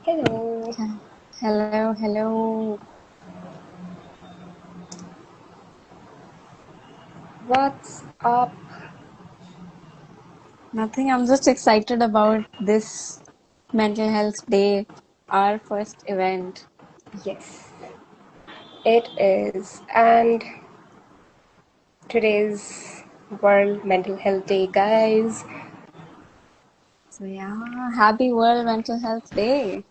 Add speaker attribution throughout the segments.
Speaker 1: Hello.
Speaker 2: Hello, hello.
Speaker 1: What's up?
Speaker 2: Nothing. I'm just excited about this Mental Health Day, our first event.
Speaker 1: Yes, it is. And today's World Mental Health Day, guys.
Speaker 2: So, yeah, happy World Mental Health Day.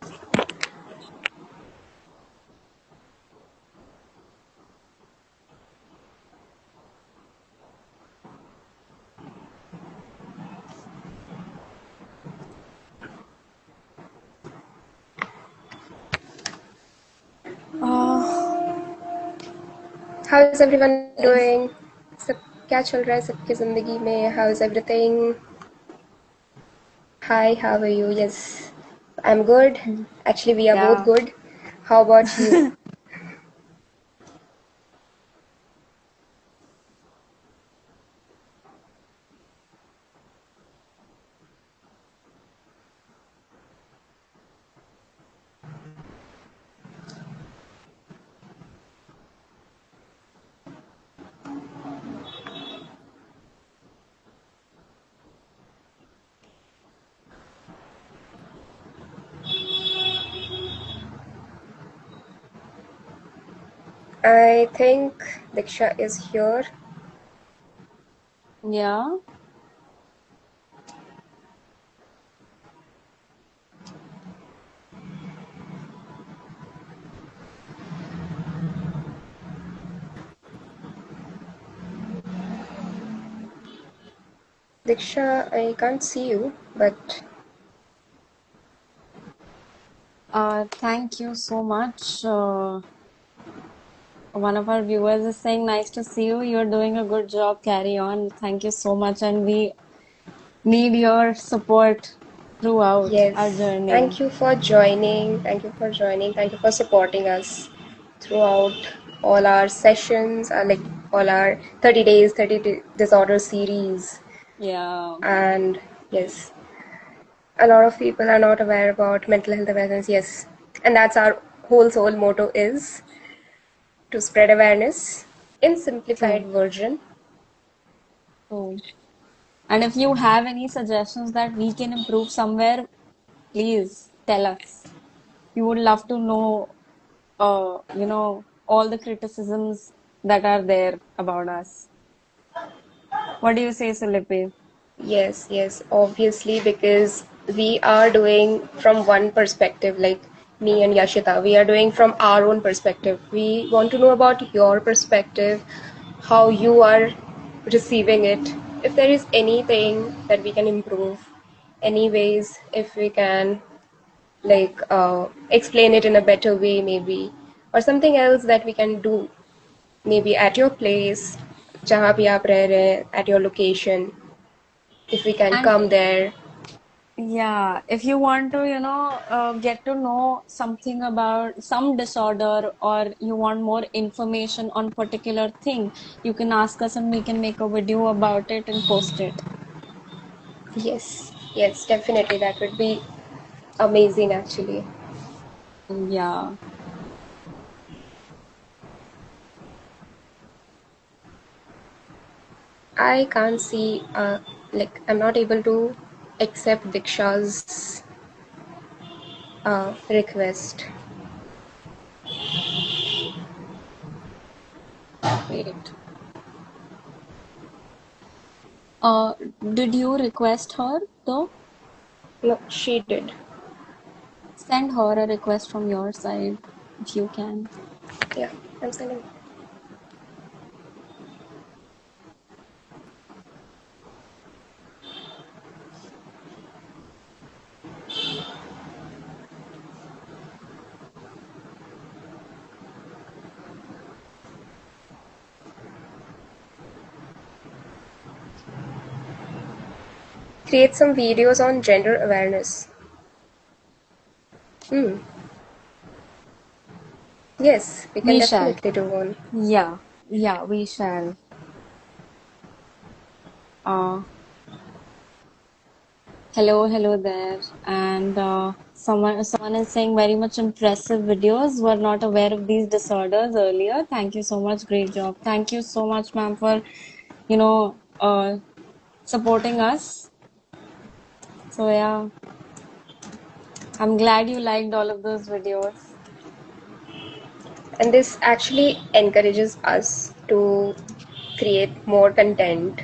Speaker 2: Uh,
Speaker 1: How is everyone
Speaker 2: is
Speaker 1: doing? सब क्या चल रहा है सबकी ज़िंदगी में? How is everything? Hi, how are you? Yes, I'm good. Actually, we are both
Speaker 2: yeah.
Speaker 1: good. How about you? I think Diksha is here.
Speaker 2: Yeah.
Speaker 1: Diksha, I can't see you, but
Speaker 2: Thank you so much. One of our viewers is saying, nice to see you. You're doing a good job. Carry on. Thank you so much. And we need your support throughout our
Speaker 1: yes,
Speaker 2: journey.
Speaker 1: thank you for joining. Thank you for joining. Thank you for supporting us throughout all our sessions, like all our 30 days, 30 disorder series.
Speaker 2: Yeah.
Speaker 1: And yes, a lot of people are not aware about mental health awareness. Yes, and that's our whole soul motto is to spread awareness in simplified
Speaker 2: True.
Speaker 1: version.
Speaker 2: True. And if you have any suggestions that we can improve somewhere, please tell us. We would love to know, all the criticisms that are there about us. What do you say, Sulipi?
Speaker 1: Yes, yes, obviously, because we are doing from one perspective, like me and Yashita, we are doing from our own perspective. We want to know about your perspective, how you are receiving it. If there is anything that we can improve, anyways, if we can like explain it in a better way, maybe, or something else that we can do, maybe at your place, जहाँ भी आप रह रहे हैं, at your location, if we can
Speaker 2: And
Speaker 1: come there.
Speaker 2: yeah, if you want to, get to know something about some disorder or you want more information on particular thing, you can ask us and we can make a video about it and post it.
Speaker 1: Yes, yes, definitely. That would be amazing, actually.
Speaker 2: Yeah.
Speaker 1: I can't see, like, I'm not able to accept Diksha's request.
Speaker 2: Wait. Uh, did you request her though?
Speaker 1: No, she did.
Speaker 2: Send her a request from your side if you can.
Speaker 1: Yeah, I'm sending. Create some videos on gender awareness. Hmm. Yes, we can
Speaker 2: We shall.
Speaker 1: definitely do one.
Speaker 2: Yeah, yeah, we shall. Uh, Hello there. And someone is saying very much impressive videos. Were not aware of these disorders earlier. Thank you so much. Great job. Thank you so much, ma'am, for supporting us. So yeah, I'm glad you liked all of those videos.
Speaker 1: And this actually encourages us to create more content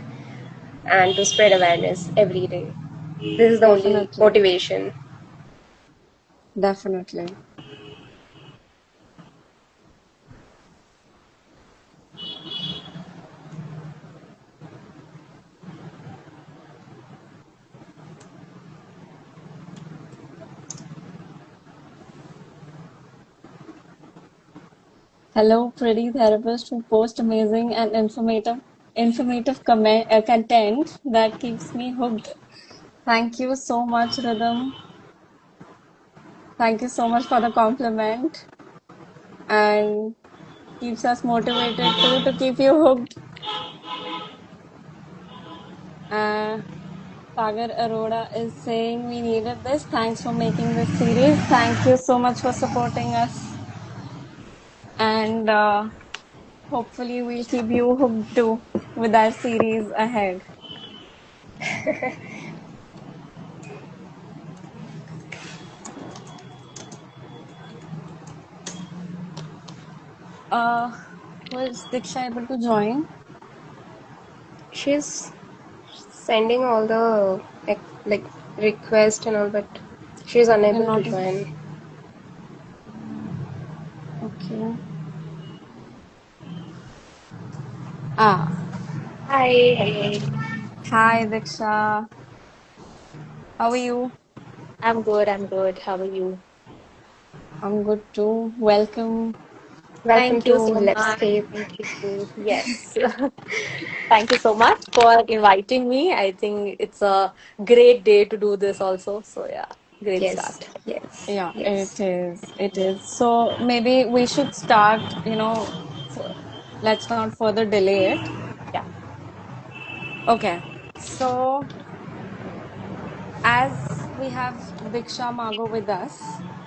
Speaker 1: and to spread awareness every day. This is the only
Speaker 2: Definitely,
Speaker 1: motivation.
Speaker 2: definitely. Hello, pretty therapist who post amazing and informative content that keeps me hooked. Thank you so much, Rhythm. Thank you so much for the compliment and keeps us motivated too to keep you hooked. Uh, Sagar Arora is saying we needed this. Thanks for making this series. Thank you so much for supporting us. And hopefully we'll keep you hooked too with our series ahead. Uh, was Diksha able to join?
Speaker 1: She's sending all the like request and all, but she's
Speaker 2: You're
Speaker 1: unable to
Speaker 2: not.
Speaker 1: join.
Speaker 2: Okay. Ah,
Speaker 3: Hi, hello.
Speaker 2: hi Diksha. How are you?
Speaker 3: I'm good, I'm good. How are you?
Speaker 2: I'm good too. Welcome.
Speaker 1: Welcome
Speaker 3: Thank
Speaker 1: to
Speaker 3: you so
Speaker 1: Let's
Speaker 3: much.
Speaker 1: Escape.
Speaker 3: Thank you. Yes. Thank you so much for inviting me. I think it's a great day to do this also. So yeah, great
Speaker 1: Yes,
Speaker 3: start.
Speaker 1: yes,
Speaker 2: Yeah,
Speaker 1: yes.
Speaker 2: it is. It is. So maybe we should start, let's not further delay it.
Speaker 3: Yeah.
Speaker 2: Okay. So as we have Diksha Mago with us,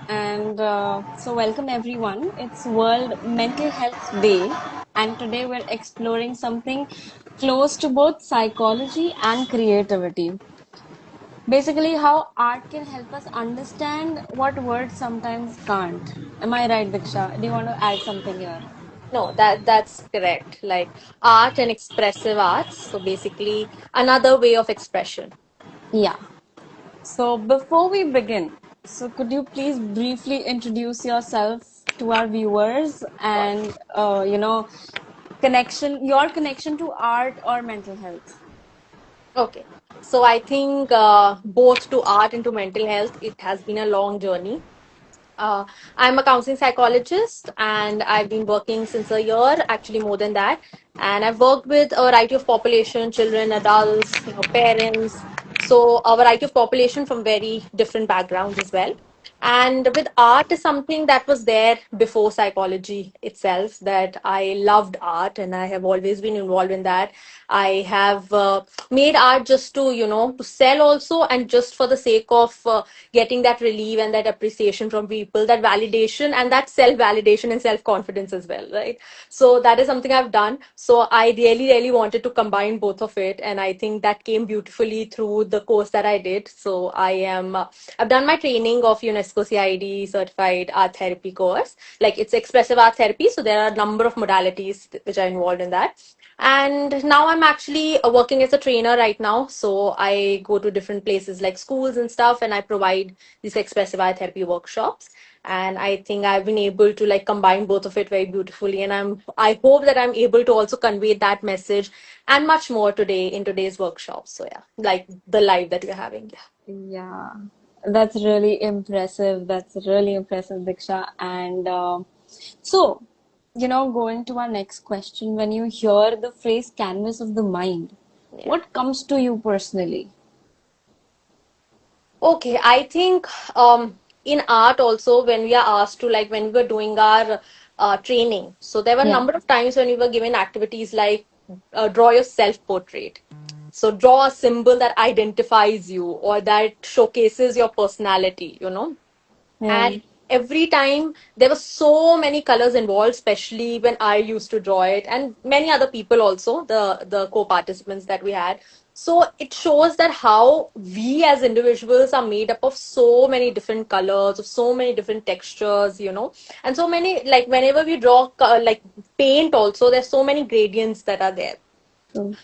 Speaker 2: and so welcome everyone. It's World Mental Health Day, and today we're exploring something close to both psychology and creativity. Basically, how art can help us understand what words sometimes can't. Am I right, Diksha? Do you want to add something here?
Speaker 3: No, that's correct. Like art and expressive arts. So basically another way of expression.
Speaker 2: Yeah. So before we begin, so could you please briefly introduce yourself to our viewers
Speaker 3: Sure.
Speaker 2: and your connection to art or mental health?
Speaker 3: Okay. So I think both to art and to mental health, it has been a long journey. Uh, I'm a counseling psychologist and I've been working since a year, actually more than that. And I've worked with a variety of population, children, adults, parents. So a variety of population from very different backgrounds as well. And with art is something that was there before psychology itself, that I loved art and I have always been involved in that. I have made art just to, to sell also, and just for the sake of getting that relief and that appreciation from people, that validation and that self validation and self confidence as well, right? So that is something I've done. So I really, really wanted to combine both of it. And I think that came beautifully through the course that I did. So I've done my training of UNESCO CID certified art therapy course. Like it's expressive art therapy. So there are a number of modalities which are involved in that. And now I'm actually working as a trainer right now. So I go to different places like schools and stuff, and I provide these expressive art therapy workshops. And I think I've been able to like combine both of it very beautifully. And I hope that I'm able to also convey that message and much more today in today's workshop. So yeah, like the live that we're having. Yeah.
Speaker 2: Yeah, that's really impressive. That's really impressive, Diksha. And so, going to our next question, when you hear the phrase canvas of the mind,
Speaker 3: Yeah.
Speaker 2: what comes to you personally?
Speaker 3: Okay, I think in art also, when we are asked to, like, when we were doing our training, so there were a
Speaker 2: Yeah.
Speaker 3: number of times when we were given activities like draw your self portrait. So draw a symbol that identifies you or that showcases your personality,
Speaker 2: Yeah.
Speaker 3: and every time there were so many colors involved, especially when I used to draw it, and many other people also, the co-participants that we had. So it shows that how we as individuals are made up of so many different colors, of so many different textures, and so many, like whenever we draw like paint also, there's so many gradients that are there.
Speaker 2: True.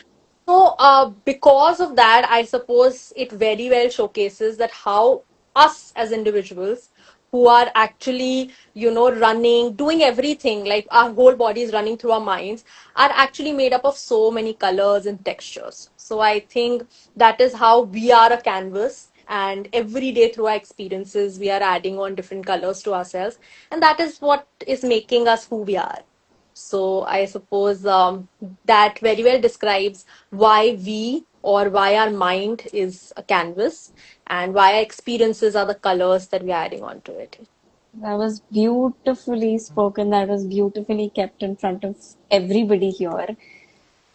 Speaker 3: So, because of that, I suppose it very well showcases that how us as individuals who are actually, running, doing everything, like our whole body is running through our minds, are actually made up of so many colors and textures. So, I think that is how we are a canvas. And every day through our experiences, we are adding on different colors to ourselves. And that is what is making us who we are. So I suppose that very well describes why we or why our mind is a canvas and why our experiences are the colors that we're adding onto it.
Speaker 2: That was beautifully spoken. That was beautifully kept in front of everybody here.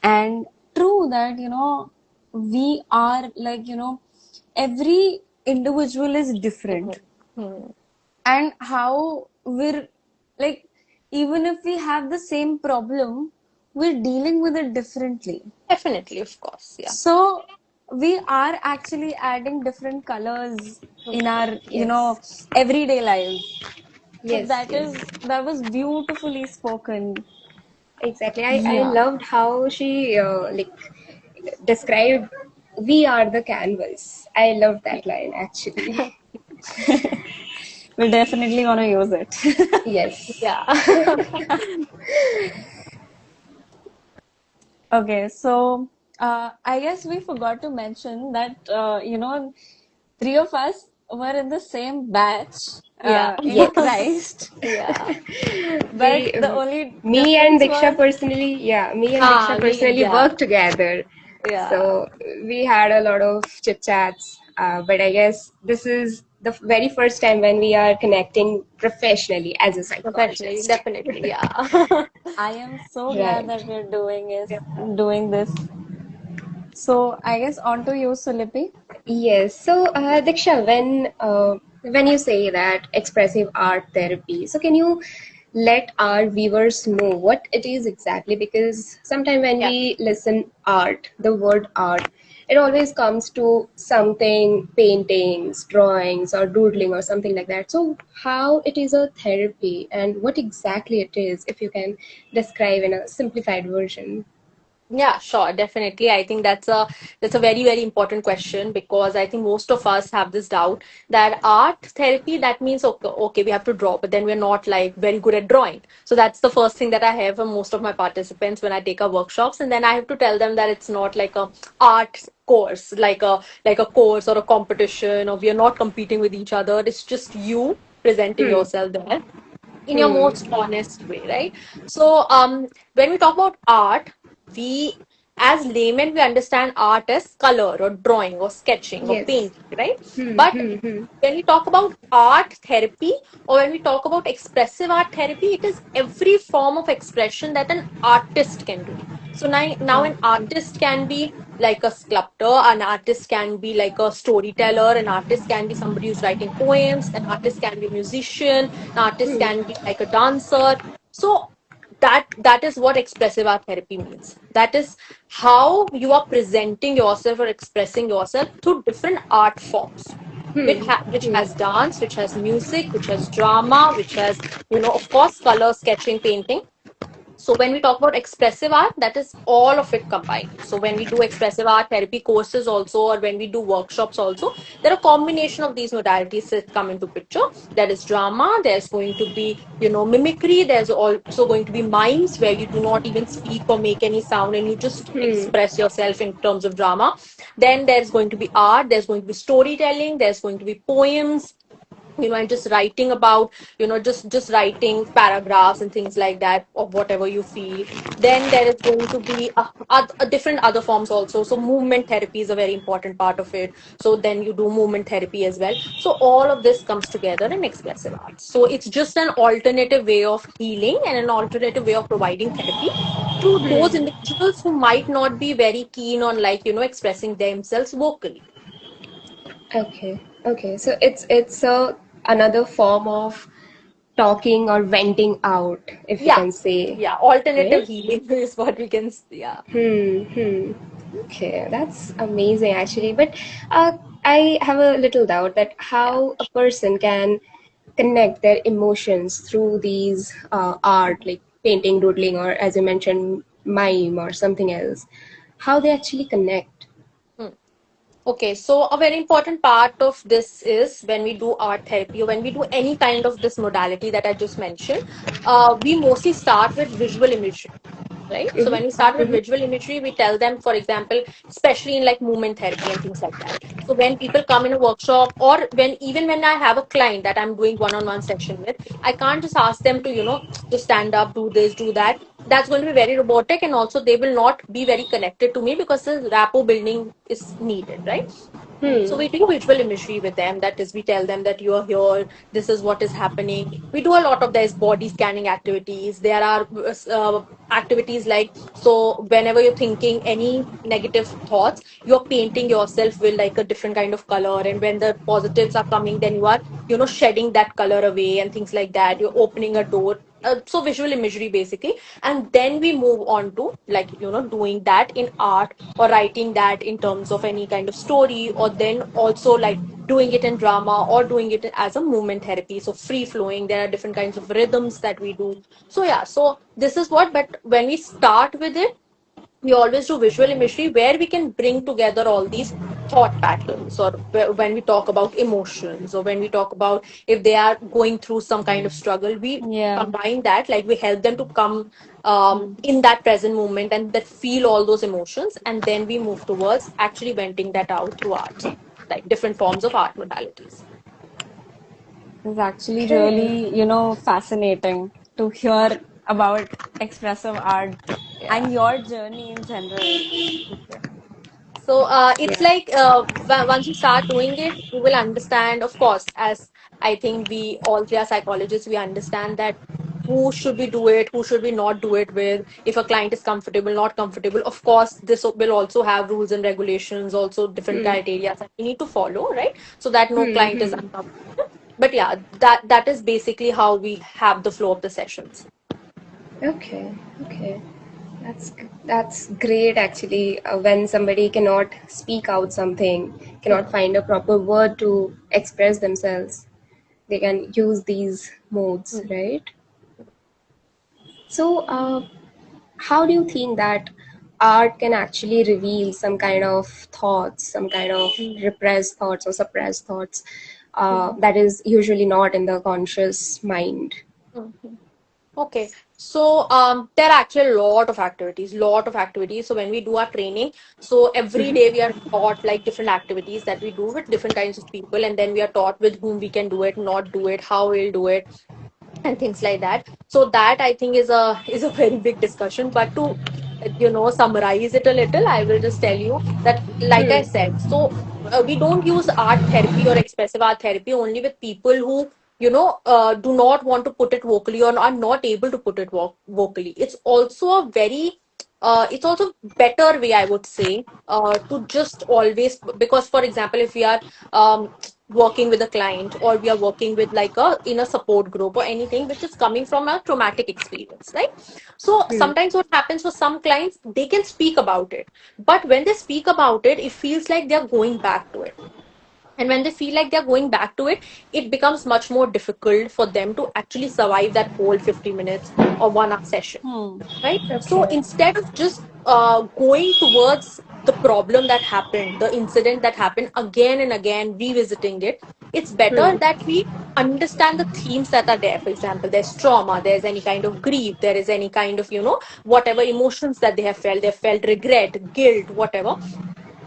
Speaker 2: And true that, we are like, every individual is different.
Speaker 3: Mhm. Hmm.
Speaker 2: And how we're like, even if we have the same problem, we're dealing with it differently.
Speaker 3: Definitely, of course. Yeah.
Speaker 2: So we are actually adding different colors in our,
Speaker 1: Yes.
Speaker 2: everyday lives. So
Speaker 1: Yes, yes.
Speaker 2: that was beautifully spoken.
Speaker 1: Exactly. I
Speaker 2: Yeah,
Speaker 1: loved how she described we are the canvas. I love that line actually.
Speaker 2: we're definitely gonna use it.
Speaker 1: Yes.
Speaker 3: Yeah.
Speaker 2: Okay, so I guess we forgot to mention that three of us were in the same batch
Speaker 3: Yeah.
Speaker 2: in
Speaker 1: Yes.
Speaker 2: Christ,
Speaker 3: Yeah.
Speaker 2: but
Speaker 1: We,
Speaker 2: the only
Speaker 1: me and
Speaker 2: difference
Speaker 1: Diksha
Speaker 2: was
Speaker 1: personally, yeah, me and Diksha personally
Speaker 3: Yeah.
Speaker 1: worked together.
Speaker 3: Yeah.
Speaker 1: So we had a lot of chit chats. But I guess this is the very first time when we are connecting professionally as a
Speaker 3: Professionally,
Speaker 1: psychologist.
Speaker 3: definitely. Yeah.
Speaker 2: I am so glad that
Speaker 1: Right.
Speaker 2: we're doing this. So I guess on to you, Sulipi.
Speaker 1: Yes. So, Diksha, when you say that expressive art therapy, so can you let our viewers know what it is exactly? Because sometimes when
Speaker 3: Yeah.
Speaker 1: we listen art, the word art, it always comes to something paintings, drawings, or doodling or something like that. So, how it is a therapy and what exactly it is, if you can describe in a simplified version?
Speaker 3: Yeah, sure, definitely. I think that's a very, very important question because I think most of us have this doubt that art therapy, that means okay, we have to draw, but then we're not like very good at drawing. So that's the first thing that I have for most of my participants when I take our workshops, and then I have to tell them that it's not like a art course, like a course or a competition, or we are not competing with each other. It's just you presenting
Speaker 1: Hmm.
Speaker 3: yourself there in your
Speaker 1: Hmm.
Speaker 3: most honest way, right? So, when we talk about art, we as laymen we understand art as color or drawing or sketching or
Speaker 1: Yes.
Speaker 3: painting, right?
Speaker 1: Hmm.
Speaker 3: But
Speaker 1: Hmm. Hmm.
Speaker 3: when we talk about art therapy or when we talk about expressive art therapy, it is every form of expression that an artist can do. So now an artist can be like a sculptor, an artist can be like a storyteller, an artist can be somebody who's writing poems, an artist can be a musician, an artist
Speaker 1: Hmm.
Speaker 3: can be like a dancer. So that is what expressive art therapy means. That is how you are presenting yourself or expressing yourself through different art forms
Speaker 1: Hmm.
Speaker 3: which
Speaker 1: Hmm.
Speaker 3: has dance, which has music, which has drama, which has, of course, color, sketching, painting. So when we talk about expressive art, that is all of it combined. So when we do expressive art therapy courses also, or when we do workshops also, there are a combination of these modalities that come into picture. There is drama, there's going to be, mimicry, there's also going to be mimes where you do not even speak or make any sound and you just
Speaker 1: Hmm.
Speaker 3: express yourself in terms of drama. Then there's going to be art, there's going to be storytelling, there's going to be poems, and just writing about, just writing paragraphs and things like that of whatever you feel. Then there is going to be a different other forms also. So movement therapy is a very important part of it. So then you do movement therapy as well. So all of this comes together in expressive arts. So it's just an alternative way of healing and an alternative way of providing therapy to those individuals who might not be very keen on, like, expressing themselves vocally.
Speaker 1: Okay. Okay. So it's a another form of talking or venting out, if you
Speaker 3: Yeah,
Speaker 1: can say,
Speaker 3: yeah, alternative
Speaker 1: right?
Speaker 3: healing is what we can, yeah.
Speaker 1: Hmm. Okay, that's amazing actually. But I have a little doubt that
Speaker 3: Yeah.
Speaker 1: how a person can connect their emotions through these art, like painting, doodling, or as you mentioned, mime or something else. How they actually connect.
Speaker 3: Hmm. Okay, so a very important part of this is when we do art therapy or when we do any kind of this modality that I just mentioned, we mostly start with visual imagery, right? So when we start with visual imagery, we tell them, for example, especially in like movement therapy and things like that. So when people come in a workshop, or when even when I have a client that I'm doing one-on-one session with, I can't just ask them to, to stand up, do this, do that. That's going to be very robotic, and also they will not be very connected to me because the rapport building is needed, right? So
Speaker 1: Hmm.
Speaker 3: we do visual imagery with them. That is, we tell them that you are here. This is what is happening. We do a lot of these body scanning activities. There are activities like, so whenever you're thinking any negative thoughts, you're painting yourself with like a different kind of color. And when the positives are coming, then you are, shedding that color away and things like that. You're opening a door. So visual imagery basically, and then we move on to, like, doing that in art, or writing that in terms of any kind of story, or then also like doing it in drama, or doing it as a movement therapy. So free flowing, there are different kinds of rhythms that we do. So yeah, so this is what, but when we start with it, we always do visual imagery where we can bring together all these thought patterns, or when we talk about emotions, or when we talk about if they are going through some kind of struggle, we
Speaker 2: Yeah.
Speaker 3: combine that, like we help them to come in that present moment and that feel all those emotions, and then we move towards actually venting that out through art, like different forms of art modalities.
Speaker 2: It's actually
Speaker 1: Okay.
Speaker 2: really, fascinating to hear about expressive art
Speaker 3: Yeah.
Speaker 2: and your journey in general.
Speaker 3: Okay. So it's
Speaker 1: Yeah.
Speaker 3: like once you start doing it, you will understand, of course, as I think we all three are psychologists, we understand that who should we do it, who should we not do it with, if a client is comfortable, not comfortable. Of course, this will also have rules and regulations, also different
Speaker 1: Hmm.
Speaker 3: criteria that we need to follow, right? So that no
Speaker 1: Hmm.
Speaker 3: client is
Speaker 1: Hmm.
Speaker 3: uncomfortable. But yeah, that is basically how we have the flow of the sessions.
Speaker 1: Okay. Okay. That's great actually. When somebody cannot speak out something, cannot find a proper word to express themselves, they can use these modes,
Speaker 3: Hmm.
Speaker 1: right? So, how do you think that art can actually reveal some kind of thoughts, some kind of repressed thoughts or suppressed thoughts
Speaker 3: Hmm.
Speaker 1: that is usually not in the conscious mind?
Speaker 3: Hmm. Okay, so there are actually a lot of activities. So when we do our training, so every day we are taught like different activities that we do with different kinds of people, and then we are taught with whom we can do it, not do it, how we'll do it, and things like that. So that I think is a very big discussion. But to summarize it a little, I will just tell you that, like I
Speaker 1: Hmm.
Speaker 3: said, so we don't use art therapy or expressive art therapy only with people who do not want to put it vocally or are not able to put it vocally. It's also a very it's also better way, I would say, to just always, because for example, if we are working with a client, or we are working with like a in a support group or anything which is coming from a traumatic experience, right? So
Speaker 1: Hmm.
Speaker 3: sometimes what happens for some clients, they can speak about it, but when they speak about it, it feels like they're going back to it, and when they feel like they're going back to it, it becomes much more difficult for them to actually survive that whole 50 minutes or 1 hour session,
Speaker 2: Hmm.
Speaker 3: right? So
Speaker 1: Okay.
Speaker 3: instead of just going towards the problem that happened, the incident that happened again and again, revisiting it, it's better
Speaker 1: Hmm.
Speaker 3: that we understand the themes that are there. For example, there's trauma, there's any kind of grief, there is any kind of, whatever emotions that they have felt regret, guilt, whatever.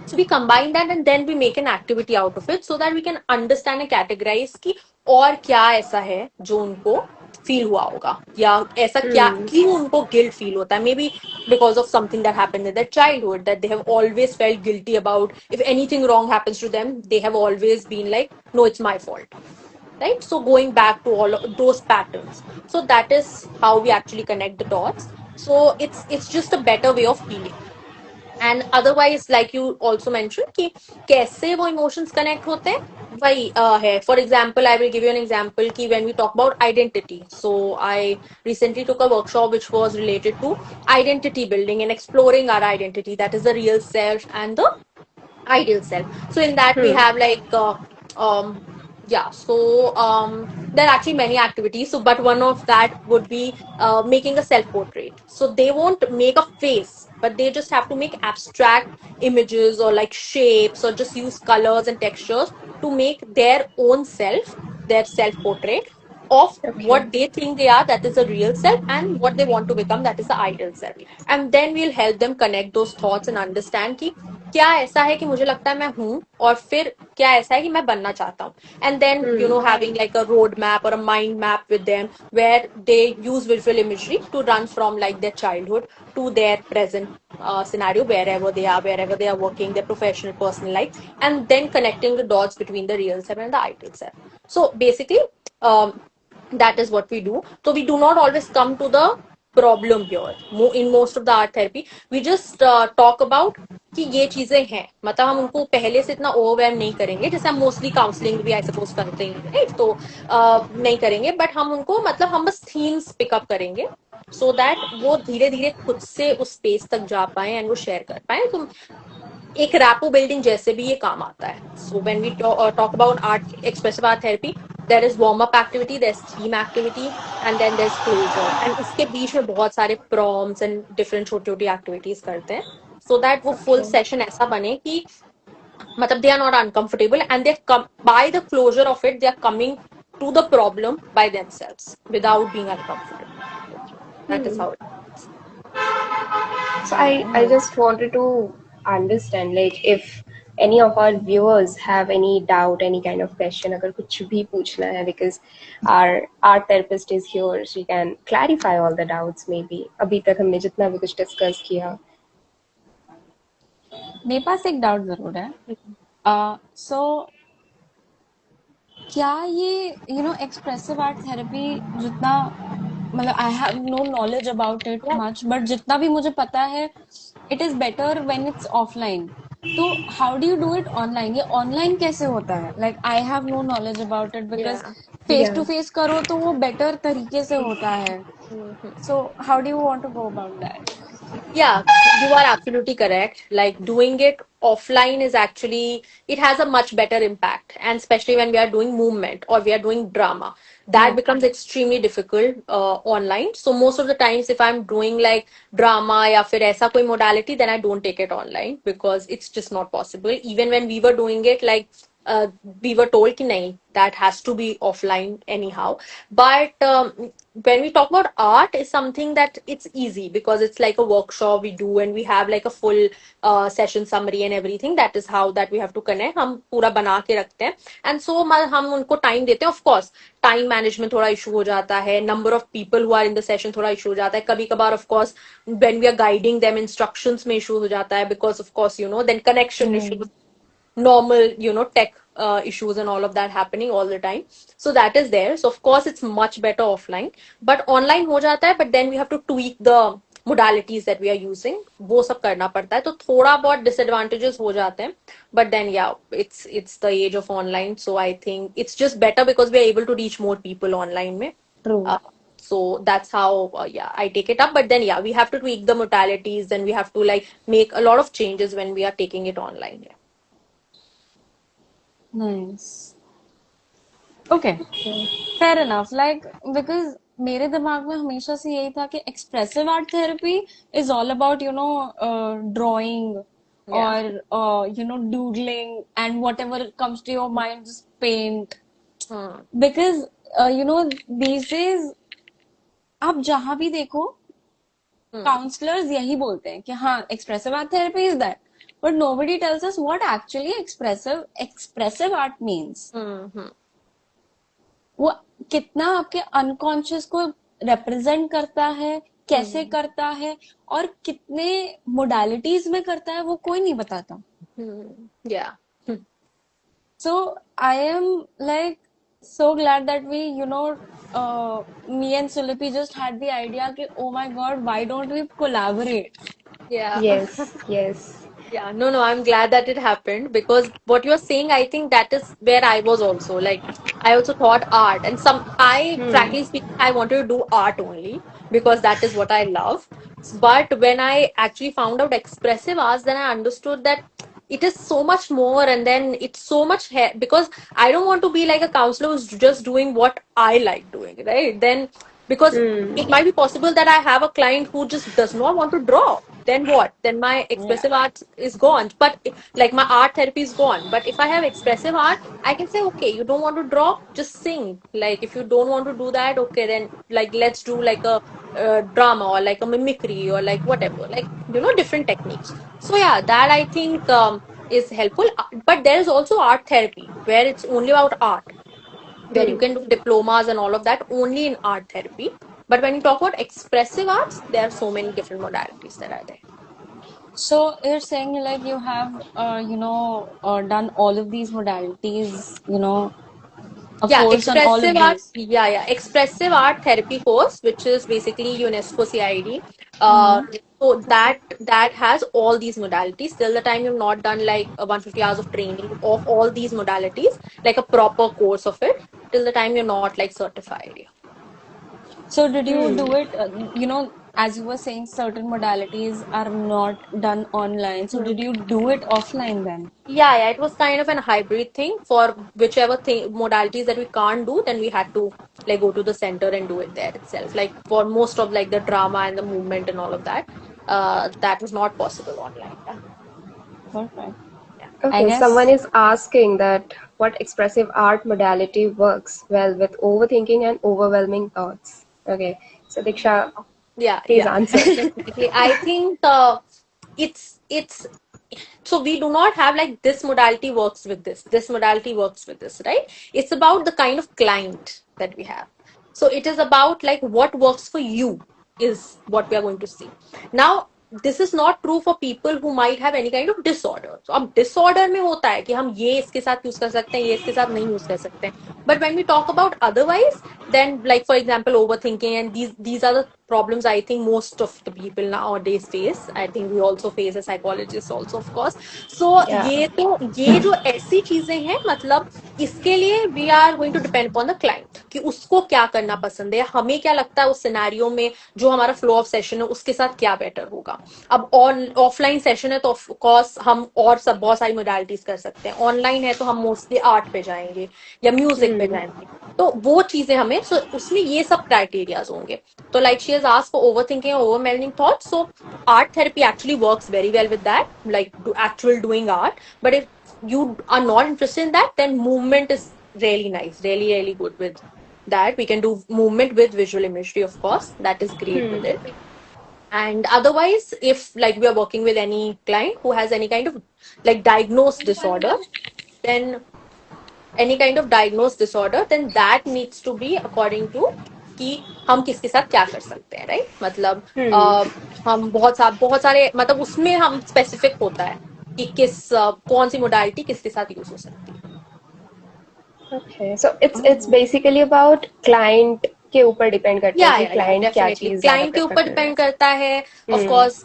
Speaker 3: So we combine that, and then we make an activity out of it, so that we can understand and categorize कि और क्या ऐसा है जो उनको feel हुआ होगा, या ऐसा क्या
Speaker 1: Hmm.
Speaker 3: क्यों उनको गिल्ट फील होता है, may be because of something that happened in their childhood, that they have always felt guilty about. If anything wrong happens to them, they have always been like, no, it's my fault, right? So going back to all of those patterns, so that is how we actually connect the dots. So it's just a better way of healing. And otherwise like you also mention कि कैसे वो emotions connect होते हैं वही है. For example I will give you an example कि when we talk about identity, so I recently took a workshop which was related to identity building and exploring our identity, that is the real self and the ideal self. So in that we
Speaker 1: Hmm.
Speaker 3: have like um yeah, so there are actually many activities. So but one of that would be making a self portrait. So they won't make a face, but they just have to make abstract images or like shapes or just use colors and textures to make their own self, their self portrait of
Speaker 1: Okay.
Speaker 3: what they think they are, that is the real self, and what they want to become, that is the ideal self. And then we'll help them connect those thoughts and understand कि क्या ऐसा है कि मुझे लगता है मैं हूं, और फिर क्या ऐसा है कि मैं बनना चाहता हूँ. And then you
Speaker 1: Hmm.
Speaker 3: Know having like a road map और a mind map with them where they use visual imagery to run from like their childhood to their present scenario, wherever they are, wherever they are working, their professional, personal life, and then connecting the dots between the real self and the ideal self. So basically, um, that is what we do. So we do not always come to the problem here. In most of the art therapy, we just talk about कि ये चीजें हैं, मतलब हम उनको पहले से इतना ओवरवेम नहीं करेंगे जैसे हम मोस्टली काउंसलिंग भी आई सपोज करते हैं, राइट? तो नहीं करेंगे, बट हम उनको मतलब हम बस थीम्स पिकअप करेंगे सो दैट वो धीरे धीरे खुद से उस स्पेस तक जा पाए एंड वो शेयर कर पाए. तो एक रैपो बिल्डिंग जैसे भी ये काम आता है. So when we talk about art, expressive art therapy, there is warm up activity, there is theme activity, and then there is closure, and इसके बीच में बहुत सारे प्रॉम्प्ट्स एंड डिफरेंट छोटी छोटी एक्टिविटीज करते हैं सो दैट वो फुल
Speaker 1: Okay.
Speaker 3: सेशन ऐसा बने कि मतलब they are not uncomfortable and they come by the closure of it, they are coming to the problem by themselves without being uncomfortable. That is
Speaker 1: Hmm.
Speaker 3: How.
Speaker 1: So I just wanted to understand, like, if any of our viewers have any doubt, any kind of question, अगर कुछ भी पूछना है, because our therapist is here, she can clarify all the doubts maybe. अभी तक हमने जितना भी कुछ discuss किया.
Speaker 2: मेरे पास एक डाउट जरूर है. सो क्या ये एक्सप्रेसिव आर्ट थेरेपी जितना, मतलब I have no knowledge about it much, but जितना भी मुझे पता है it is better when it's offline. तो how do you do it online? ये ऑनलाइन कैसे होता है? Like I have no knowledge about it, because
Speaker 3: या
Speaker 2: फेस टू
Speaker 1: Yeah.
Speaker 2: फेस करो तो वो बेटर तरीके से होता है. So how do you want to go about that?
Speaker 3: Yeah, you are absolutely correct. Like doing it offline is actually, it has a much better impact. And especially when we are doing movement or we are doing drama, that becomes extremely difficult online. So most of the times, if I'm doing like drama या फिर ऐसा कोई modality, then I don't take it online because it's just not possible. Even when we were doing it, like uh, we were told कि नहीं, that has to be offline anyhow. But when we talk about art, is something that it's easy because it's like a workshop we do and we have like a full session summary and everything. That is how that we have to connect. हम पूरा बना के रखते हैं and so हम उनको time देते हैं. Of course, time management थोड़ा issue हो जाता है. Number of people who are in the session थोड़ा issue हो जाता है. कभी कभार of course when we are guiding them, instructions में issue हो जाता है because of course then connection issues, normal tech issues and all of that happening all the time. So that is there. So of course it's much better offline, but online हो जाता है. But then we have to tweak the modalities that we are using. वो सब करना पड़ता है, तो थोड़ा बहुत disadvantages हो जाते हैं. But then yeah, it's the age of online, so I think it's just better because we are able to reach more people online में.
Speaker 2: True.
Speaker 3: So that's how yeah, I take it up. But then yeah, we have to tweak the modalities and we have to like make a lot of changes when we are taking it online. Yeah.
Speaker 2: Nice. Okay. Fair enough. Like because मेरे दिमाग में हमेशा से यही था कि expressive art therapy is all about drawing
Speaker 3: Yeah.
Speaker 2: और doodling and whatever comes to your mind just paint.
Speaker 3: Hmm.
Speaker 2: Because these days आप जहां भी देखो
Speaker 3: Hmm.
Speaker 2: काउंसलर्स यही बोलते हैं कि हाँ, expressive art therapy is that, but nobody tells us what actually expressive art means.
Speaker 3: Hmm.
Speaker 2: वो कितना आपके अनकॉन्शियस को रिप्रेजेंट करता है, कैसे
Speaker 3: Hmm.
Speaker 2: करता है, और कितने मोडालिटीज में करता है, वो कोई नहीं बताता.
Speaker 3: Hmm. Yeah.
Speaker 2: So I am like so glad that me and Sulipi just had the idea कि oh my God, why don't we collaborate?
Speaker 3: Yeah.
Speaker 1: Yes, yes.
Speaker 3: Yeah, no, no, I'm glad that it happened because what you're saying, I think that is where I was also. Like, I also thought art, and
Speaker 1: Hmm.
Speaker 3: frankly speaking, I wanted to do art only because that is what I love. But when I actually found out expressive arts, then I understood that it is so much more, and then it's so much because I don't want to be like a counselor who's just doing what I like doing, right? Then because
Speaker 1: Hmm.
Speaker 3: it might be possible that I have a client who just does not want to draw, then what? Then my
Speaker 2: Yeah.
Speaker 3: expressive art is gone. But like my art therapy is gone. But if I have expressive art, I can say, okay, you don't want to draw, just sing. Like if you don't want to do that, okay, then like let's do like a drama or like a mimicry or like whatever, like different techniques. So yeah, that I think is helpful. But there is also art therapy where it's only about art, where you
Speaker 1: Hmm.
Speaker 3: can do diplomas and all of that only in art therapy. But when you talk about expressive arts, there are so many different modalities that are there.
Speaker 2: So you're saying like you have done all of these modalities, a
Speaker 3: Yeah,
Speaker 2: course on all
Speaker 3: expressive
Speaker 2: of
Speaker 3: art.
Speaker 2: these.
Speaker 3: Yeah, yeah, expressive art therapy course, which is basically UNESCO CID.
Speaker 2: Mm-hmm.
Speaker 3: So that has all these modalities. Till the time you've not done like 150 hours of training of all these modalities, like a proper course of it, till the time you're not like certified. Yeah.
Speaker 2: So did you
Speaker 1: Hmm.
Speaker 2: do it, as you were saying, certain modalities are not done online. So did you do it offline then?
Speaker 3: Yeah, yeah, it was kind of an hybrid thing for whichever thing modalities that we can't do, then we had to like go to the center and do it there itself. Like for most of like the drama and the movement and all of that, that was not possible online. Yeah,
Speaker 2: Perfect.
Speaker 3: yeah.
Speaker 2: I
Speaker 1: Okay, someone
Speaker 2: guess,
Speaker 1: is asking that what expressive art modality works well with overthinking and overwhelming thoughts. Okay, so Diksha,
Speaker 3: Yeah,
Speaker 1: please
Speaker 3: yeah,
Speaker 1: answer.
Speaker 3: definitely. I think it's so we do not have like this modality works with this modality works with this, right? It's about the kind of client that we have. So it is about like what works for you is what we are going to see. Now this is not true for people who might have any kind of disorder. So अब disorder में होता है कि हम ये इसके साथ use कर सकते हैं, ये इसके साथ नहीं यूज कर सकते हैं. But when we talk about otherwise, then like for example overthinking, and these are the problems I think most of the people nowadays face. I think we also face as psychologists also, of course. So
Speaker 1: Yeah.
Speaker 3: ये जो ऐसी चीजें हैं, मतलब इसके लिए we are going to depend upon the client कि उसको क्या करना पसंद है, हमें क्या लगता है उस सिनेरियो में जो हमारा फ्लो ऑफ सेशन है उसके साथ क्या बेटर होगा. अब ऑफलाइन सेशन है तो ऑफ कोर्स हम और सब बहुत सारी मोडालिटीज कर सकते हैं. ऑनलाइन है तो हम मोस्टली आर्ट पे जाएंगे या म्यूजिक पे
Speaker 1: Hmm.
Speaker 3: जाएंगे. तो वो चीजें हमें उसमें ये सब क्राइटेरियाज होंगे. तो like she has asked for overthinking और overwhelming thoughts. So art therapy actually works very well with that, like do actual doing art. But if you are not interested in that, then movement is really nice, really really good with that. We can do movement with visual imagery, of course, that is great with
Speaker 1: Hmm.
Speaker 3: it. And otherwise, if like we are working with any client who has any kind of like diagnosed disorder, then any kind of diagnosed disorder, then that needs to be according to कि हम किसके साथ क्या कर सकते हैं, right? मतलब
Speaker 1: Hmm.
Speaker 3: हम बहुत सारे मतलब उसमें हम स्पेसिफिक होता है कि कौन सी मोडालिटी किसके साथ यूज हो सकती है.
Speaker 1: Okay, so it's
Speaker 2: oh,
Speaker 1: basically about client के ऊपर डिपेंड करता है कि
Speaker 3: या
Speaker 1: क्लाइंट क्या
Speaker 3: डेफिनेटली
Speaker 1: चीज ज्यादा
Speaker 3: क्लाइंट के
Speaker 1: प्रेफर
Speaker 3: ऊपर
Speaker 1: कर रहा
Speaker 3: डिपेंड करता है. ऑफ
Speaker 1: है.
Speaker 3: कोर्स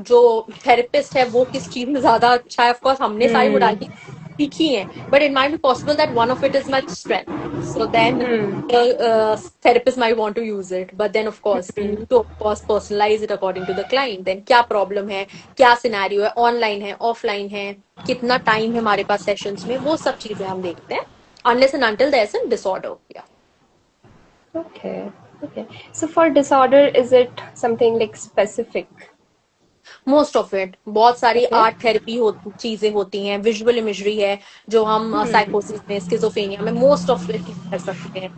Speaker 3: जो थेरेपिस्ट है वो किस चीज में ज्यादा अच्छा है. ऑफ कोर्स हमने सारी
Speaker 1: हम्म.
Speaker 3: मोडालिटी सीखी है, but it might be possible that one of it is my strength. So then
Speaker 1: hmm.
Speaker 3: therapist might want to use it, but then of course we
Speaker 1: hmm.
Speaker 3: need to of course personalize it according to the client. Then क्या problem है, क्या scenario है, online है offline है, कितना time है हमारे पास sessions में, वो सब चीजें हम देखते हैं. Unless and until there's a disorder. Yeah.
Speaker 1: Okay. Okay. So for disorder, is it something like specific?
Speaker 3: Most of it बहुत सारी
Speaker 1: Okay.
Speaker 3: आर्ट थेरेपी चीजें होती हैं, विजुअल इमेजरी है जो हम
Speaker 1: हम्म.
Speaker 3: साइकोसिस में, स्किजोफ्रेनिया में मोस्ट ऑफ इट कर सकते हैं,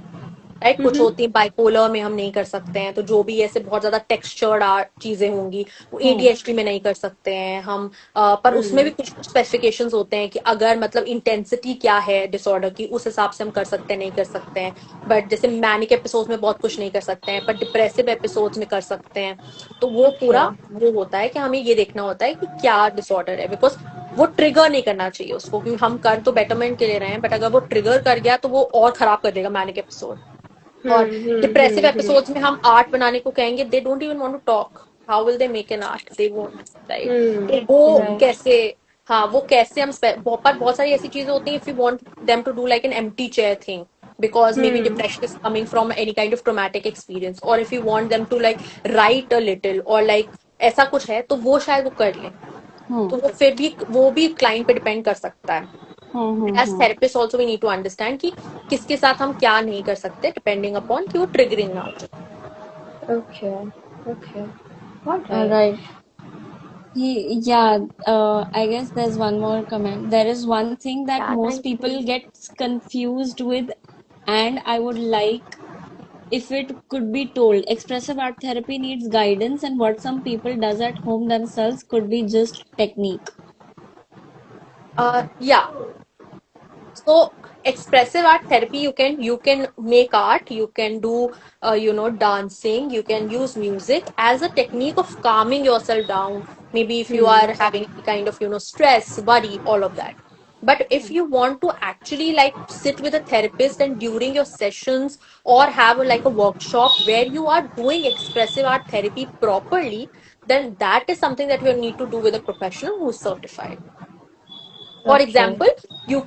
Speaker 3: राइट? कुछ
Speaker 1: हम्म.
Speaker 3: होती है बाइपोलर में हम नहीं कर सकते हैं, तो जो भी ऐसे बहुत ज्यादा टेक्सचर्ड आर्ट चीजें होंगी वो
Speaker 2: hmm.
Speaker 3: एडीएचडी में नहीं कर सकते हैं हम. पर उसमें भी
Speaker 1: हम्म.
Speaker 3: कुछ स्पेसिफिकेशंस होते हैं कि अगर मतलब इंटेंसिटी क्या है डिसऑर्डर की, उस हिसाब से हम कर सकते हैं नहीं कर सकते हैं. बट जैसे मैनिक एपिसोड्स में बहुत कुछ नहीं कर सकते हैं, पर डिप्रेसिव एपिसोड्स में कर सकते हैं. तो वो
Speaker 1: Okay.
Speaker 3: पूरा वो होता है कि हमें ये देखना होता है कि क्या डिसऑर्डर है, बिकॉज वो ट्रिगर नहीं करना चाहिए उसको, क्योंकि हम कर तो बेटरमेंट के लिए रहे हैं, बट अगर वो ट्रिगर कर गया तो वो और खराब कर देगा मैनिक एपिसोड। और डिप्रेसिव एपिसोड्स में हम आर्ट बनाने को कहेंगे, they don't even want to talk, how will they make an art, they won't, right? तो वो
Speaker 1: राइट।
Speaker 3: कैसे, हाँ वो कैसे हम पर बहुत सारी ऐसी चीजें होती हैं, if you want them to do like an empty chair thing, because maybe depression is coming from any kind of traumatic experience, or if you want them to like write a little or like ऐसा कुछ है, तो वो शायद वो कर लें। तो वो फिर भी वो भी क्लाइंट पे डिपेंड कर सकता है। As therapist also we need to understand कि किसके साथ हम क्या नहीं कर सकते, डिपेंडिंग अपॉन कि वो ट्रिगरिंग ना हो जाए।
Speaker 1: Okay okay
Speaker 2: All
Speaker 1: alright.
Speaker 2: right. Yeah, I guess there's one more comment. There is one thing that
Speaker 3: Yeah,
Speaker 2: most
Speaker 3: thank
Speaker 2: people
Speaker 3: you.
Speaker 2: get confused with, and I would like if it could be told. Expressive art therapy needs guidance, and what some people does at home themselves could be just technique.
Speaker 3: Yeah. So expressive art therapy, you can make art, you can do dancing, you can use music as a technique of calming yourself down. Maybe if you are having any kind of stress, worry, all of that. But if you want to actually like sit with a therapist and during your sessions, or have like a workshop where you are doing expressive art therapy properly, then that is something that you need to do with a professional who's certified. For
Speaker 1: okay.
Speaker 3: example, you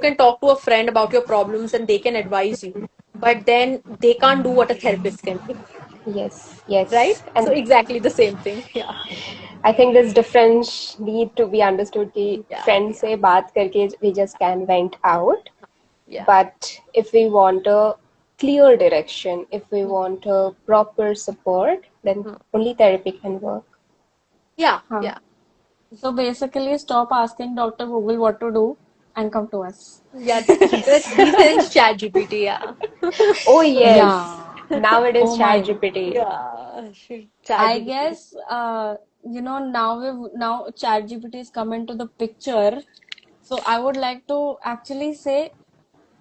Speaker 3: can talk to a friend about your problems and they can advise you, but then they can't do what a therapist can do,
Speaker 1: yes yes.
Speaker 3: right? So
Speaker 1: and
Speaker 3: exactly the same thing. Yeah.
Speaker 1: I think this difference need to be understood कि
Speaker 3: Yeah.
Speaker 1: friend से बात करके we just can vent out,
Speaker 3: Yeah.
Speaker 1: but if we want a clear direction, if we want a proper support, then only therapy can work.
Speaker 3: Yeah.
Speaker 2: Huh.
Speaker 3: Yeah.
Speaker 2: So basically, stop asking Dr. Google what to do and come to us.
Speaker 3: Yeah. These days chat GPT. Yeah.
Speaker 1: Oh yes,
Speaker 2: Yeah.
Speaker 1: nowadays
Speaker 2: Oh my.
Speaker 1: ChatGPT.
Speaker 3: Yeah. Chat
Speaker 2: I
Speaker 3: GPT.
Speaker 2: guess now ChatGPT is come into the picture. So I would like to actually say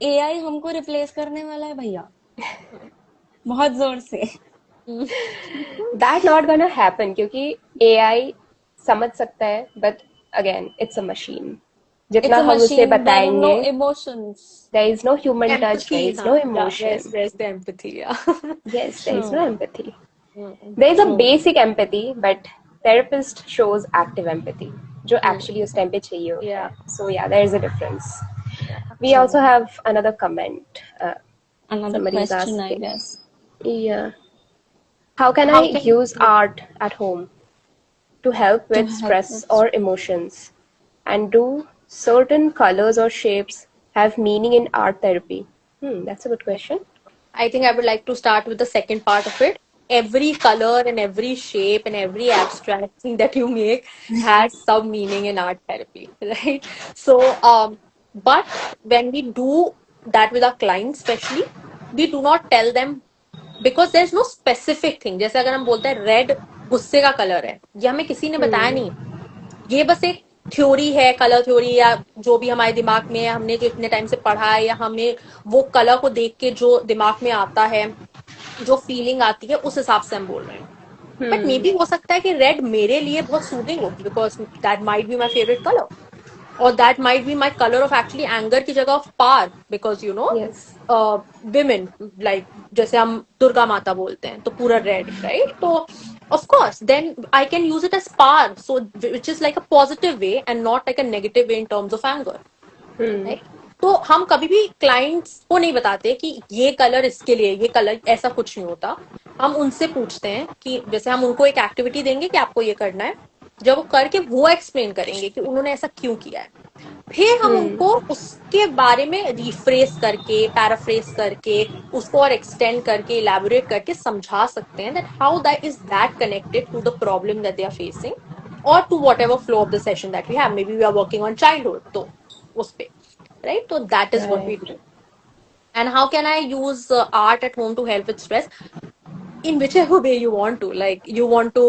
Speaker 2: AI हमको replace करने वाला है भैया, बहुत जोर से.
Speaker 1: That not gonna happen क्योंकि AI समझ सकता है, but again it's a machine.
Speaker 2: It's
Speaker 1: जितना
Speaker 2: a
Speaker 1: हम उसे
Speaker 2: machine. There are no
Speaker 1: बताएंगे,
Speaker 2: emotions.
Speaker 1: there is no human touch, there
Speaker 3: Empathy.
Speaker 1: is no
Speaker 3: Huh? Yeah.
Speaker 1: emotion.
Speaker 3: There's the empathy. Yeah.
Speaker 1: Yes, there is no
Speaker 2: True.
Speaker 1: empathy. There is a
Speaker 2: True.
Speaker 1: basic empathy, but therapist shows active empathy, जो actually उस time पे चाहिए होता
Speaker 3: Yeah.
Speaker 1: है. So yeah, there is a difference.
Speaker 3: Yeah.
Speaker 1: We also have another comment.
Speaker 2: Another
Speaker 1: Somebody is
Speaker 2: question, I
Speaker 1: asking.
Speaker 2: guess.
Speaker 1: Yeah. How can I
Speaker 3: How can
Speaker 1: use art at home to help
Speaker 2: To
Speaker 1: with
Speaker 2: help
Speaker 1: stress
Speaker 2: with.
Speaker 1: or emotions? And do certain colors or shapes have meaning in art therapy? That's a good question.
Speaker 3: I think I would like to start with the second part of it. Every color and every shape and every abstract thing that you make has some meaning in art therapy, right? So, but when we do that with our clients, especially, we do not tell them, because there's no specific thing. जैसे अगर हम बोलते हैं red गुस्से का colour है, ये हमें किसी ने बताया नहीं, ये बस एक थ्योरी है, कलर थ्योरी, या जो भी हमारे दिमाग में है, हमने जो इतने टाइम से पढ़ा है, या हमें वो कलर को देख के जो दिमाग में आता है, जो फीलिंग आती है, उस हिसाब से हम बोल रहे हैं। बट मे बी हो सकता है कि रेड मेरे लिए बहुत सूदिंग हो, because that might be my favourite colour, or that might be my color of actually anger की जगह of power, because
Speaker 1: Yes.
Speaker 3: women, like जैसे हम दुर्गा माता बोलते हैं तो पूरा red, right? तो of course then I can use it as power, so which is like a positive way and not like a negative way in terms of anger, right? तो हम कभी भी क्लाइंट्स को नहीं बताते कि ये कलर इसके लिए, ये कलर, ऐसा कुछ नहीं होता। हम उनसे पूछते हैं कि जैसे हम उनको एक एक्टिविटी देंगे कि आपको ये करना है, जब वो करके वो एक्सप्लेन करेंगे कि उन्होंने ऐसा क्यों किया है, फिर हम उनको उसके बारे में रिफ्रेस करके, पैराफ्रेस करके, उसको और एक्सटेंड करके, इलैबोरेट करके समझा सकते हैं that how that is that connected to the problem that they are facing, और to whatever flow of the session that we have, maybe we are working on childhood, तो उस पे, right? So that is what we
Speaker 1: Right.
Speaker 3: do. And how can I use art at home to help with stress? In whichever way you want to, like you want to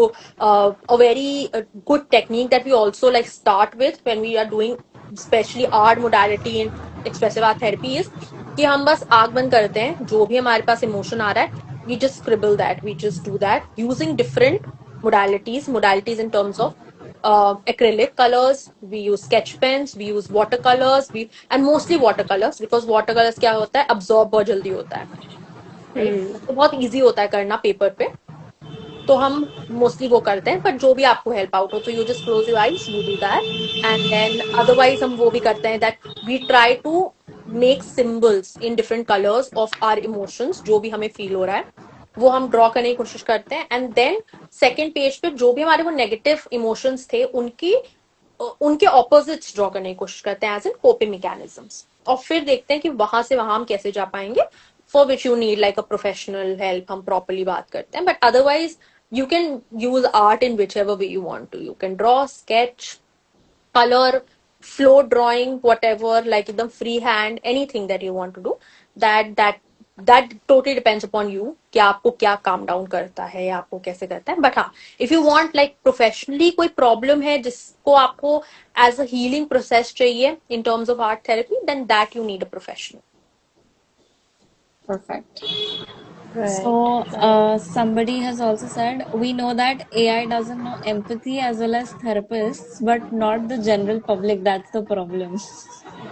Speaker 3: a very good technique that we also like start with when we are doing especially art modality in expressive art therapy is कि हम बस आग बंद करते हैं, जो भी हमारे पास इमोशन आ रहा है, we just scribble that, we just do that using different modalities in terms of acrylic colors, we use sketch pens, we use watercolors, and mostly watercolors, because watercolors क्या होता है, absorb बहुत जल्दी होता है, right? तो बहुत easy होता है करना पेपर पे, तो हम मोस्टली वो करते हैं. बट जो भी आपको हेल्प आउट हो, तो you just close your eyes, you do that. And then otherwise हम वो भी करते हैं that we try to make symbols in different colours of our emotions, जो भी हमें फील हो रहा है वो हम ड्रॉ करने की कोशिश करते हैं. एंड देन सेकेंड पेज पे जो भी हमारे वो नेगेटिव इमोशंस थे उनके ऑपोजिट्स ड्रॉ करने की कोशिश करते हैं एज एन कोपिंग मैकेनिज्म्स, और फिर देखते हैं कि वहां से वहां हम कैसे जा पाएंगे. For which you need like a professional help, हम प्रॉपरली बात करते हैं. But otherwise you can use art in whichever way you want to. You can draw, sketch, color, flow drawing, whatever, like the freehand, anything that you want to do. That totally depends upon you कि आपको क्या calm down करता है या आपको कैसे करता है. But हाँ, if you want like professionally कोई problem है जिसको आपको as a healing process चाहिए in terms of art therapy, then that you need a professional.
Speaker 2: Perfect.
Speaker 1: Right.
Speaker 2: So, somebody has also said, we know that AI doesn't know empathy as well as therapists, but not the general public. That's the problem.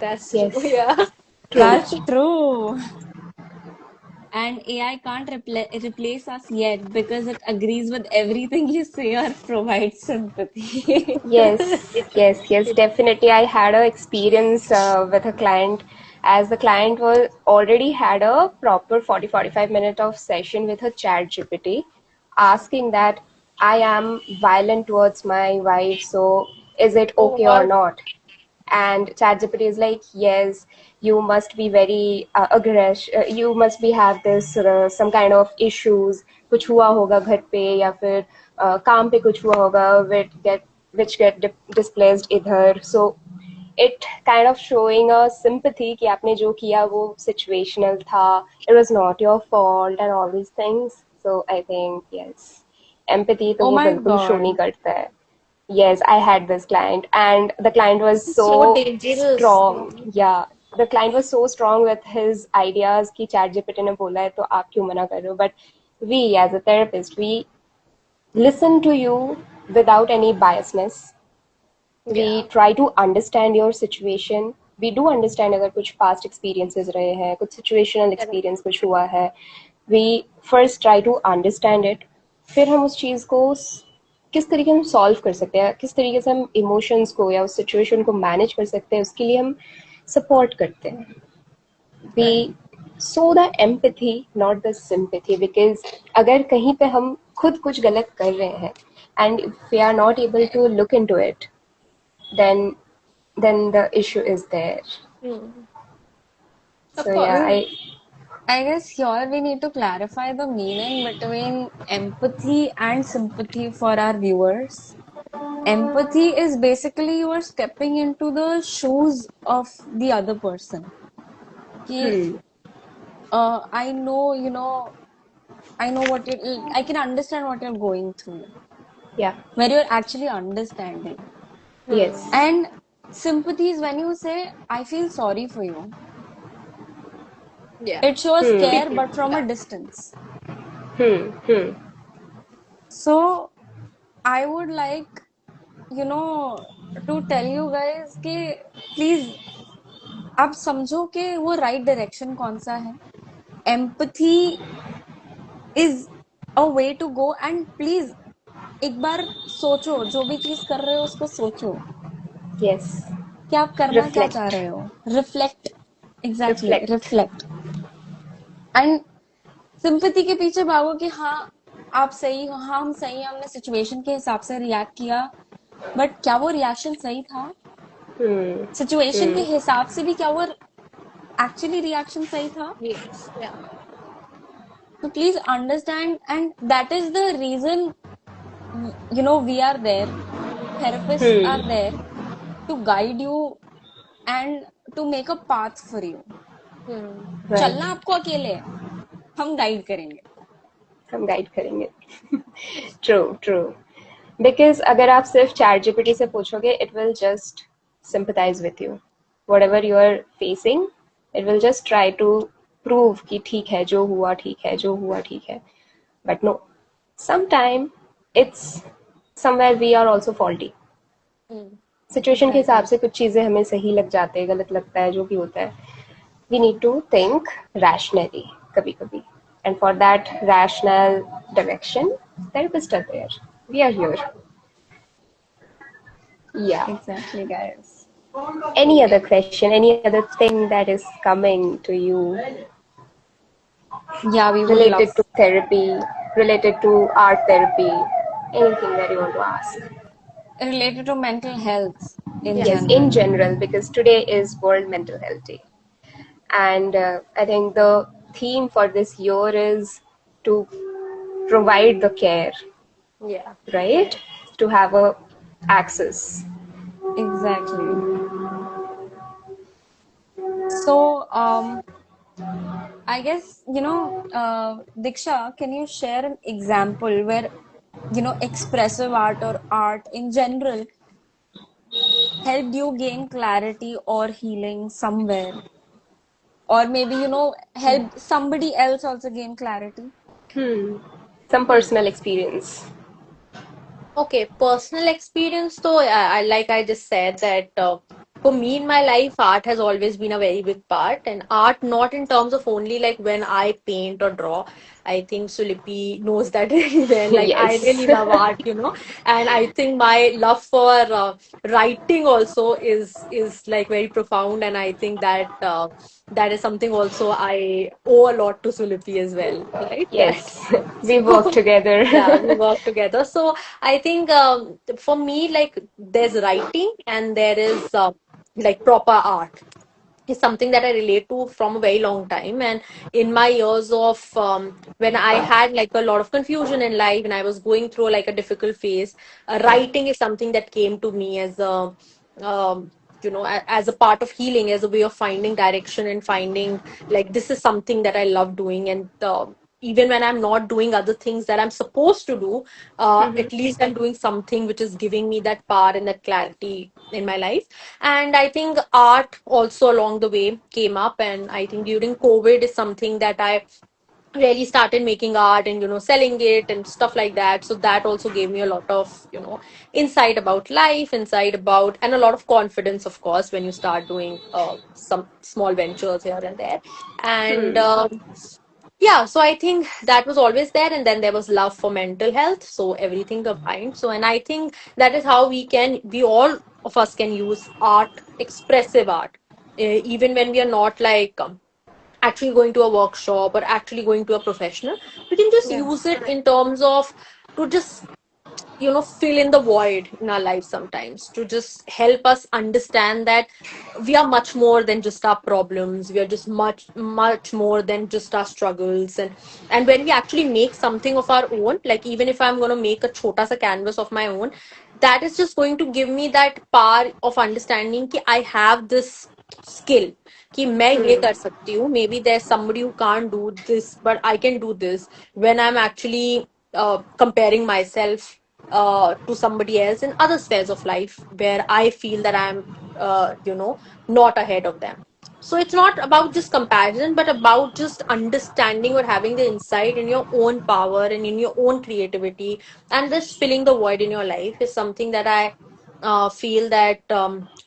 Speaker 3: That's
Speaker 1: Yes.
Speaker 3: true, yeah.
Speaker 1: True.
Speaker 2: That's true. And AI can't replace us yet because it agrees with everything you say or provides sympathy.
Speaker 1: Yes, yes, definitely. I had a experience with a client, as the client was already had a proper 40-45 minute of session with her chat GPT, asking that I am violent towards my wife, so is it
Speaker 3: Oh
Speaker 1: okay or
Speaker 3: God.
Speaker 1: not? And ChatGPT is like, yes, you must be very aggressive, you must be have this some kind of issues, कुछ हुआ होगा घर पे या फिर काम पे कुछ हुआ होगा, which get displaced इधर. So it kind of showing a sympathy कि आपने जो किया वो situational था, it was not your fault and all these things. So I think yes, empathy तो
Speaker 2: Oh
Speaker 1: वो
Speaker 2: my
Speaker 1: बिल्कुल show नहीं
Speaker 2: God.
Speaker 1: करता है. Yes, I had this client, and the client was
Speaker 3: It's so
Speaker 1: so
Speaker 3: dangerous.
Speaker 1: strong. Yeah, the client was so strong with his ideas कि ChatGPT ने बोला है तो आप क्यों मना कर रहे हो? But we, as a therapist, we listen to you without any biasness. We
Speaker 3: Yeah.
Speaker 1: try to understand your situation. We do understand अगर कुछ past experiences रहे हैं, कुछ situational experience कुछ हुआ है. We first try to understand it. फिर हम उस चीज़ को किस तरीके हम सॉल्व कर सकते हैं, किस तरीके से हम इमोशंस को या उस सिचुएशन को मैनेज कर सकते हैं, उसके लिए हम सपोर्ट करते हैं. We show the empathy not the sympathy, because अगर कहीं पे हम खुद कुछ गलत कर रहे हैं and we are not able to look into it, then the issue is there.
Speaker 3: Of
Speaker 1: So
Speaker 3: course.
Speaker 1: yeah,
Speaker 2: I guess here we need to clarify the meaning between empathy and sympathy for our viewers. Empathy is basically you are stepping into the shoes of the other person. Ki, I know, I know I can understand what you're going through,
Speaker 1: yeah,
Speaker 2: where you're actually understanding.
Speaker 1: yes,
Speaker 2: And sympathy is when you say, I feel sorry for you.
Speaker 3: Yeah.
Speaker 2: It shows care, but from a distance. So, I would like, to tell you guys कि please आप समझो कि वो right direction कौन सा है. Empathy is a way to go, and please एक बार सोचो, जो भी चीज कर रहे हो उसको सोचो
Speaker 1: yes,
Speaker 2: कि आप करना क्या चाह
Speaker 1: reflect,
Speaker 2: रहे हो. Reflect. Exactly,
Speaker 1: reflect.
Speaker 2: reflect. And sympathy के पीछे भागो कि हाँ आप सही हो, हाँ हम सही हैं, हमने सिचुएशन के हिसाब से रिएक्ट किया, बट क्या वो रिएक्शन सही था? सिचुएशन के हिसाब से भी क्या वो एक्चुअली रिएक्शन सही था?
Speaker 3: Yes. Yeah.
Speaker 2: So please understand, and that is the reason we are there. Therapists are there to guide you and to make a path for you.
Speaker 1: Right.
Speaker 2: चलना आपको अकेले है, हम गाइड करेंगे.
Speaker 1: हम गाइड करेंगे. ट्रू ट्रू, बिकॉज अगर आप सिर्फ चैट जीपीटी से पूछोगे, it will just sympathize with you, whatever you are facing, it will just try to prove कि ठीक है, जो हुआ ठीक है, जो हुआ ठीक है. But no, sometime it's somewhere we are also faulty.
Speaker 3: Mm,
Speaker 1: situation के हिसाब
Speaker 2: Exactly.
Speaker 1: से कुछ चीज़ें हमें सही लग जाते हैं, गलत लगता है, जो भी होता है. We need to think rationally कभी कभी. And for that rational direction, therapists are there. We are here. Yeah.
Speaker 2: Exactly, guys.
Speaker 1: Any other question, any other thing that is coming to you
Speaker 2: Yeah, we would
Speaker 1: related
Speaker 2: love.
Speaker 1: to therapy, related to art therapy, anything that you want to ask?
Speaker 2: Related to mental health in
Speaker 3: yeah.
Speaker 1: Yes, in
Speaker 2: general.
Speaker 1: general, because today is World Mental Health Day. And I think the theme for this year is to provide the care,
Speaker 3: Yeah.
Speaker 1: right? To have a access.
Speaker 2: Exactly. So, I guess, Diksha, can you share an example where, expressive art or art in general helped you gain clarity or healing somewhere? Or maybe, helped somebody else also gain clarity?
Speaker 1: Hmm. Some
Speaker 3: Hmm.
Speaker 1: personal experience.
Speaker 3: Okay, personal experience though, like I just said that for me in my life, art has always been a very big part, and art not in terms of only like when I paint or draw. I think Sulipi knows that really well. Like I
Speaker 1: Yes.
Speaker 3: really love art, and I think my love for writing also is like very profound, and I think that that is something also I owe a lot to Sulipi as well, right? That
Speaker 1: Yes. We work
Speaker 3: so.
Speaker 1: together.
Speaker 3: Yeah, we work together. So I think for me, like there's writing and there is like proper art is something that I relate to from a very long time. And in my years of when I had like a lot of confusion in life and I was going through like a difficult phase, writing is something that came to me as a as a part of healing, as a way of finding direction and finding like this is something that I love doing. And even when I'm not doing other things that I'm supposed to do,
Speaker 1: Mhm.
Speaker 3: at least I'm doing something which is giving me that power and that clarity in my life. And I think art also along the way came up. And I think during COVID is something that I really started making art and selling it and stuff like that. So that also gave me a lot of insight about life, insight about, and a lot of confidence, of course, when you start doing some small ventures here and there. And
Speaker 1: Hmm.
Speaker 3: yeah, so I think that was always there. And then there was love for mental health. So everything combined. So, and I think that is how we all of us can use art, expressive art, even when we are not like actually going to a workshop or actually going to a professional. We can just
Speaker 1: Yeah.
Speaker 3: use it in terms of to just fill in the void in our lives sometimes, to just help us understand that we are much more than just our problems. We are just much more than just our struggles. And when we actually make something of our own, like even if I'm going to make a chota sa canvas of my own, that is just going to give me that power of understanding कि I have this skill, कि मैं ये
Speaker 1: Hmm.
Speaker 3: कर सकती हूँ. Maybe there's somebody who can't do this but I can do this. When I'm actually comparing myself to somebody else in other spheres of life where I feel that I'm, not ahead of them. So it's not about just comparison, but about just understanding or having the insight in your own power and in your own creativity, and just filling the void in your life is something that I feel that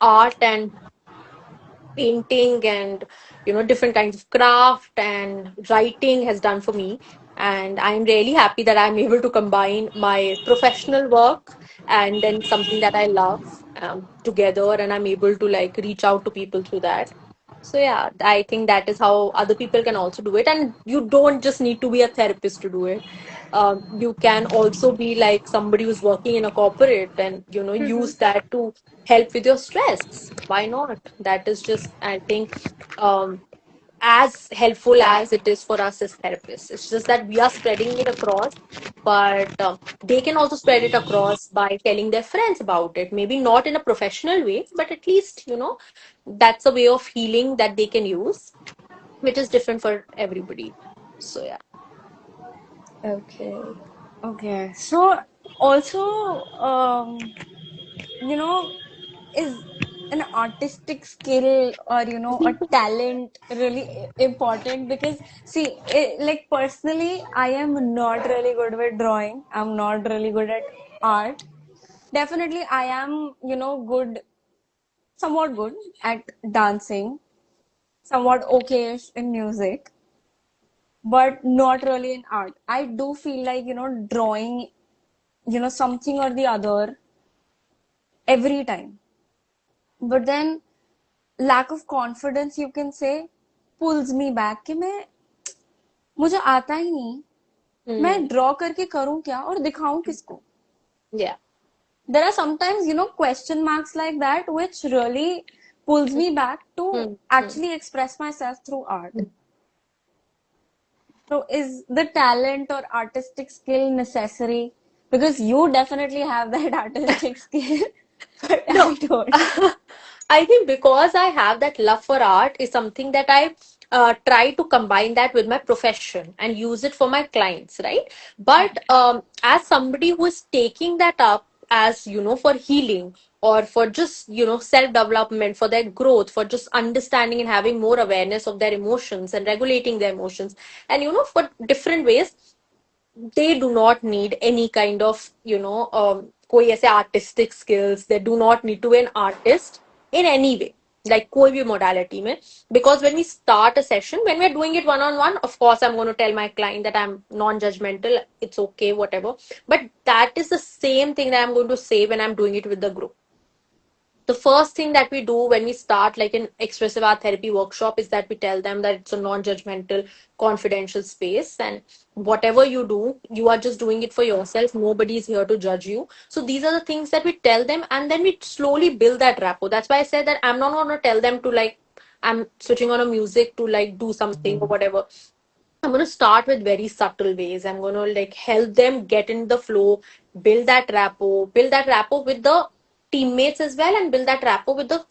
Speaker 3: art and painting and different kinds of craft and writing has done for me. And I'm really happy that I'm able to combine my professional work and then something that I love together, and I'm able to like reach out to people through that. So yeah, I think that is how other people can also do it, and you don't just need to be a therapist to do it. You can also be like somebody who's working in a corporate and use that to help with your stress. Why not? That is just, I think, um, as helpful as it is for us as therapists. It's just that we are spreading it across, but they can also spread it across by telling their friends about it. Maybe not in a professional way, but at least, that's a way of healing that they can use, which is different for everybody. So, yeah.
Speaker 1: Okay.
Speaker 2: Okay. So also, you know, is an artistic skill or a talent really important? Because see, like personally I am not really good with drawing, I'm not really good at art, Definitely, I am, good, somewhat good at dancing, somewhat okay-ish in music, but not really in art. I do feel like, drawing, something or the other every time. But then lack of confidence, you can say, pulls me back कि मैं मुझे आता ही नहीं, मैं
Speaker 3: Hmm.
Speaker 2: Draw करके करूं क्या और दिखाऊं किसको.
Speaker 3: Yeah.
Speaker 2: There are sometimes, question marks like that which really pulls me back to
Speaker 3: Hmm. Hmm.
Speaker 2: actually express myself through art. So is the talent or artistic skill necessary? Because you definitely have that artistic skill, but
Speaker 3: No,
Speaker 2: I don't.
Speaker 3: I think because I have that love for art is something that I try to combine that with my profession and use it for my clients, right? But as somebody who is taking that up as, for healing or for just, self development, for their growth, for just understanding and having more awareness of their emotions and regulating their emotions, and, for different ways, they do not need any kind of कोई ऐसे artistic skills. They do not need to be an artist in any way, like कोई भी modality में. Because when we start a session, when we're doing it one on one, of course I'm going to tell my client that I'm non-judgmental, it's okay, whatever. But that is the same thing that I'm going to say when I'm doing it with the group. The first thing that we do when we start like an expressive art therapy workshop is that we tell them that it's a non-judgmental, confidential space, and whatever you do, you are just doing it for yourself. Nobody is here to judge you. So these are the things that we tell them, and then we slowly build that rapport. That's why I said that I'm not going to tell them to like I'm switching on a music to like do something or whatever. I'm going to start with very subtle ways. I'm going to like help them get in the flow, build that rapport with the teammates as well, and build that rapport with the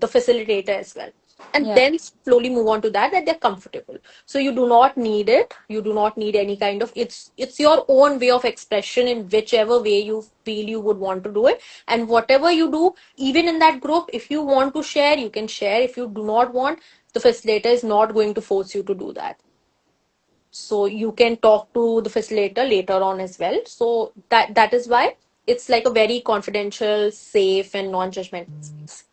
Speaker 3: facilitator as well. And
Speaker 2: Yeah.
Speaker 3: then slowly move on to that they're comfortable. So you do not need it. You do not need any kind of it's your own way of expression in whichever way you feel you would want to do it. And whatever you do, even in that group, if you want to share, you can share. If you do not want, the facilitator is not going to force you to do that, so you can talk to the facilitator later on as well. So that is why it's like a very confidential, safe, and non-judgmental space.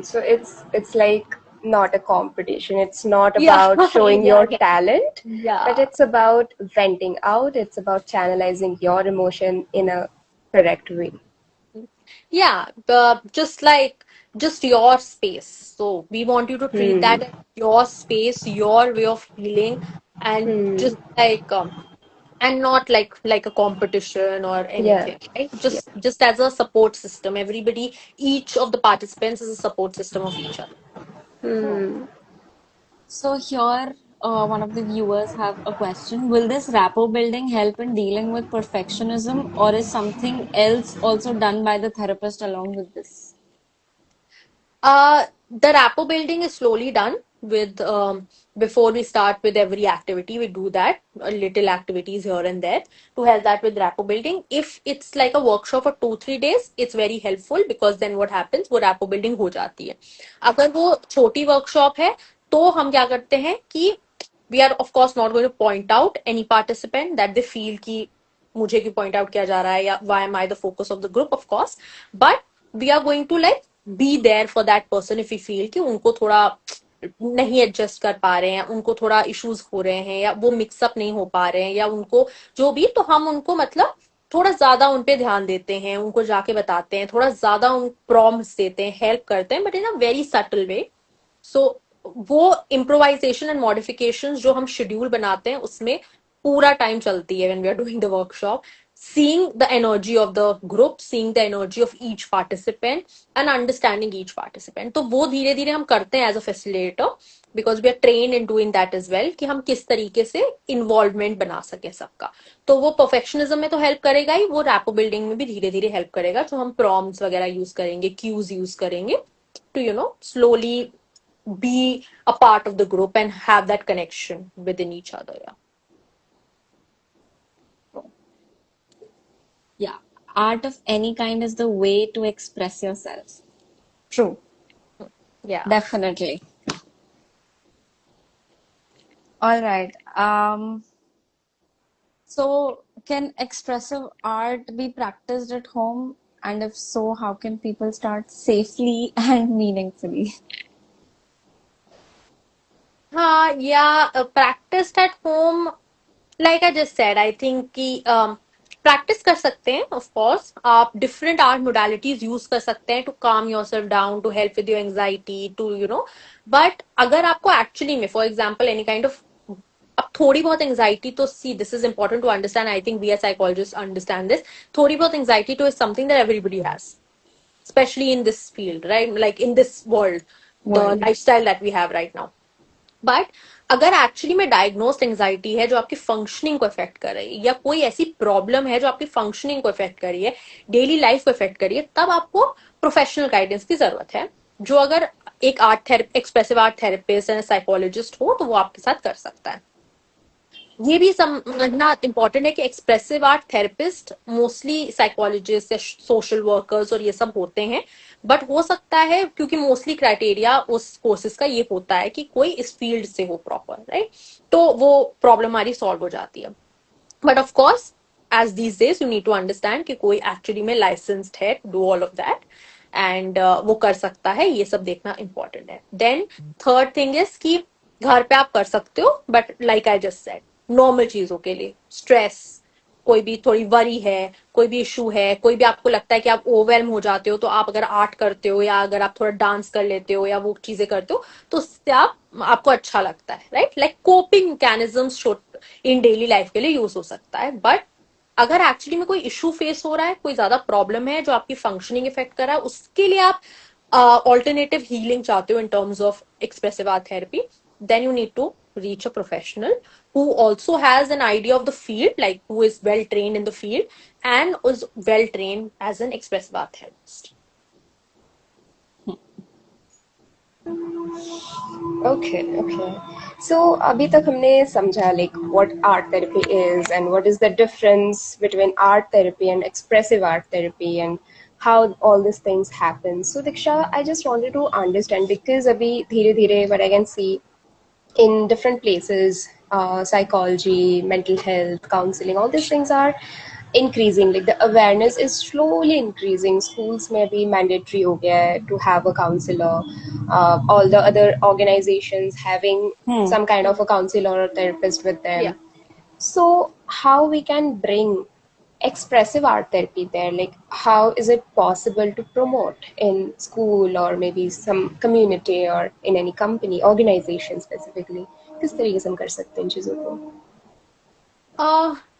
Speaker 1: So it's like not a competition. It's not
Speaker 3: Yeah.
Speaker 1: about showing
Speaker 3: Yeah.
Speaker 1: your talent, but
Speaker 3: Yeah.
Speaker 1: it's about venting out. It's about channelizing your emotion in a correct way.
Speaker 3: Yeah, just like just your space. So we want you to treat
Speaker 1: Hmm.
Speaker 3: that as your space, your way of healing, and
Speaker 1: Hmm.
Speaker 3: just like and not like a competition or
Speaker 1: Yeah.
Speaker 3: anything, right?
Speaker 1: Yeah.
Speaker 3: Just as a support system. Everybody, each of the participants is a support system of each other.
Speaker 1: Hmm.
Speaker 2: So here, one of the viewers have a question. Will this rapport building help in dealing with perfectionism, or is something else also done by the therapist along with this?
Speaker 3: The rapport building is slowly done with before we start with every activity. We do that little activities here and there to help that with rapport building. If it's like a workshop for 2-3 days, it's very helpful because then what happens, वो rapport building हो जाती है. अगर वो छोटी workshop है, तो हम क्या करते हैं कि we are of course not going to point out any participant that they feel कि मुझे क्यों point out किया जा रहा है या why am I the focus of the group, of course, but we are going to like be there for that person if we feel कि उनको थोड़ा नहीं एडजस्ट कर पा रहे हैं, उनको थोड़ा इश्यूज हो रहे हैं, या वो मिक्सअप नहीं हो पा रहे हैं, या उनको जो भी, तो हम उनको मतलब थोड़ा ज्यादा उन पे ध्यान देते हैं, उनको जाके बताते हैं, थोड़ा ज्यादा उन प्रॉम्प्ट्स देते हैं, हेल्प करते हैं, but in a very subtle way. So वो इम्प्रोवाइजेशन एंड मॉडिफिकेशन जो हम शेड्यूल बनाते हैं उसमें पूरा टाइम चलती है when we are doing the workshop, seeing the energy of the group, seeing the energy of each participant and understanding each participant. तो वो धीरे धीरे हम करते हैं as a facilitator, because we are train in doing that as well, कि हम किस तरीके से इन्वॉल्वमेंट बना सके सबका. तो वो परफेक्शनिज्म में तो हेल्प करेगा ही, वो रैपो बिल्डिंग में भी धीरे धीरे हेल्प करेगा, जो हम प्रॉम्प्ट्स वगैरह यूज करेंगे, क्यूज यूज करेंगे to slowly be a part of the group and have that connection within each other. Yeah.
Speaker 2: Yeah, art of any kind is the way to express yourself. True,
Speaker 3: Yeah.
Speaker 2: definitely. All right. So can expressive art be practiced at home, and if so, how can people start safely and meaningfully?
Speaker 3: हाँ, या practiced at home, like I just said, I think कि practice कर सकते हैं. Of course आप different art modalities use कर सकते हैं to calm yourself down, to help with your anxiety, to but अगर आपको एक्चुअली में for example any kind of, अब थोड़ी बहुत एंग्जाइटी तो see, this is important to understand, I think we are psychologist understand this. थोड़ी बहुत anxiety तो is something that everybody has, especially in this field, right? Like in this world, the
Speaker 2: World.
Speaker 3: lifestyle that we have right now. But अगर actually में diagnosed anxiety है जो आपकी functioning को effect कर रही है, या कोई ऐसी प्रॉब्लम है जो आपकी फंक्शनिंग को इफेक्ट कर रही है, डेली लाइफ को इफेक्ट कर रही है, तब आपको प्रोफेशनल गाइडेंस की जरूरत है. जो अगर एक expressive art therapist and psychologist हो तो वो आपके साथ कर सकता है. ये भी समझना इंपॉर्टेंट है कि expressive art therapist mostly psychologist या सोशल वर्कर्स और ये सब होते हैं, बट हो सकता है क्योंकि मोस्टली क्राइटेरिया उस कोर्सेज का ये होता है कि कोई इस फील्ड से हो प्रॉपर, राइट? तो वो प्रॉब्लम हमारी सॉल्व हो जाती है. But of course as these days you need to understand कि कोई एक्चुअली में लाइसेंस्ड है to do all of that, and वो कर सकता है, ये सब देखना इंपॉर्टेंट है. देन थर्ड थिंग इज कि घर पे आप कर सकते हो, but like I just said, normal चीजों के लिए, स्ट्रेस, कोई भी थोड़ी वरी है, कोई भी इशू है, कोई भी आपको लगता है कि आप ओवरवेलम हो जाते हो, तो आप अगर आर्ट करते हो या अगर आप थोड़ा डांस कर लेते हो या वो चीजें करते हो तो उससे आपको अच्छा लगता है, राइट? लाइक कोपिंग मैकेनिज्म्स इन डेली लाइफ के लिए यूज हो सकता है. बट अगर एक्चुअली में कोई इशू फेस हो रहा है, कोई ज्यादा प्रॉब्लम है जो आपकी फंक्शनिंग इफेक्ट कर रहा है, उसके लिए आप ऑल्टरनेटिव हीलिंग चाहते हो इन terms of expressive art therapy, then you need to reach a professional who also has an idea of the field, like who is well trained in the field and is well trained as an expressive art therapist.
Speaker 1: Okay, okay. So अभी तक हमने समझा like what art therapy is and what is the difference between art therapy and expressive art therapy and how all these things happen. So Diksha, I just wanted to understand because अभी धीरे धीरे what I can see in different places, psychology, mental health, counseling, all these things are increasing. Like the awareness is slowly increasing. Schools may be mandatory ho gaya hai to have a counselor. All the other organizations having some kind of a counselor or therapist with them.
Speaker 3: Yeah.
Speaker 1: So how we can bring expressive art therapy there? Like how is it possible to promote in school or maybe some community or in any company organization specifically? किस तरीके से हम कर सकते हैं इन चीजों को?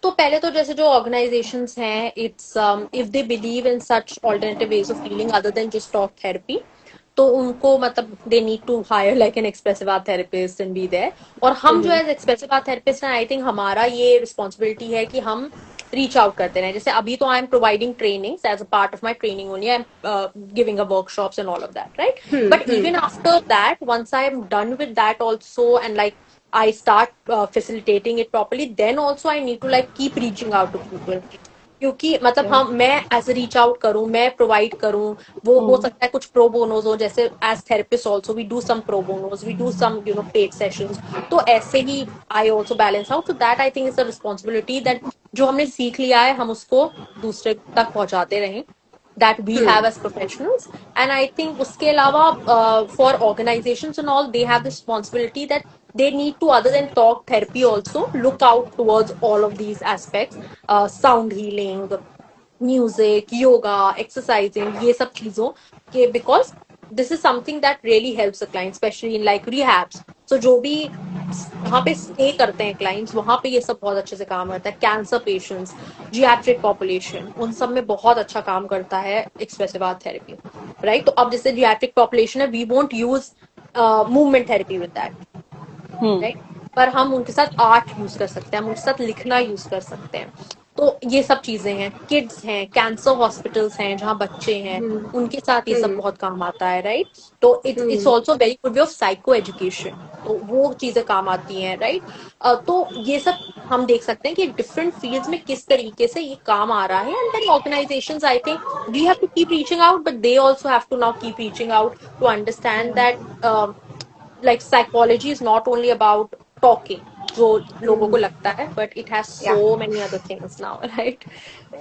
Speaker 3: तो पहले तो जैसे जो ऑर्गेनाइजेशंस हैं, it's if they believe in such alternative ways of healing other than just talk therapy, तो उनको मतलब they need to hire like an expressive art therapist and be there. और हम जो एज एक्सप्रेसिव आर्ट थेरेपिस्ट हैं, I think हमारा ये responsibility है कि हम रीच आउट करते रहे. जैसे अभी तो I am providing trainings as a part of my training only, I am giving a workshops and all of that, right? But even after that, once I am done with that also and like I start facilitating it properly, then also I need to like keep reaching out to people. क्योंकि मतलब हम मैं as reach out करूं, मैं provide करूं, वो हो सकता है कुछ प्रो बोनोज हो, जैसे as therapist also we do some pro bonos, we do some paid sessions. तो ऐसे ही I also balance out. So that I think is a responsibility that जो हमने सीख लिया है हम उसको दूसरे तक पहुंचाते रहें, that we have as professionals. And I think uske alawa for organizations and all, they have the responsibility that they need to, other than talk therapy, also look out towards all of these aspects, sound healing, music, yoga, exercising, ये सब चीजों के, because this is something that really helps a client, especially in like rehabs. So जो भी वहां पे stay करते हैं क्लाइंट्स, वहां पे ये सब बहुत अच्छे से काम करता है. कैंसर पेशेंट्स, जियाट्रिक पॉपुलेशन, उन सब में बहुत अच्छा काम करता है एक्सप्रेसिव आर्ट थेरेपी, राइट? तो अब जैसे जियाट्रिक पॉपुलेशन है, we won't use movement therapy with that, right? पर हम उनके साथ आर्ट यूज कर सकते हैं, हम उनके साथ लिखना यूज कर सकते हैं. तो ये सब चीजें हैं. किड्स हैं, कैंसर हॉस्पिटल्स हैं जहाँ बच्चे हैं, उनके साथ ये सब बहुत काम आता है, राइट? तो it's also very good way of psycho education. तो वो चीजें काम आती हैं, राइट? तो ये सब हम देख सकते हैं कि डिफरेंट फील्ड्स में किस तरीके से ये काम आ रहा है. And then organisations, I think we have to keep reaching out, but they also have to now keep reaching out to understand that like psychology is not only about talking. जो लोगों को लगता है, but it has so
Speaker 1: Yeah.
Speaker 3: many other things now, right?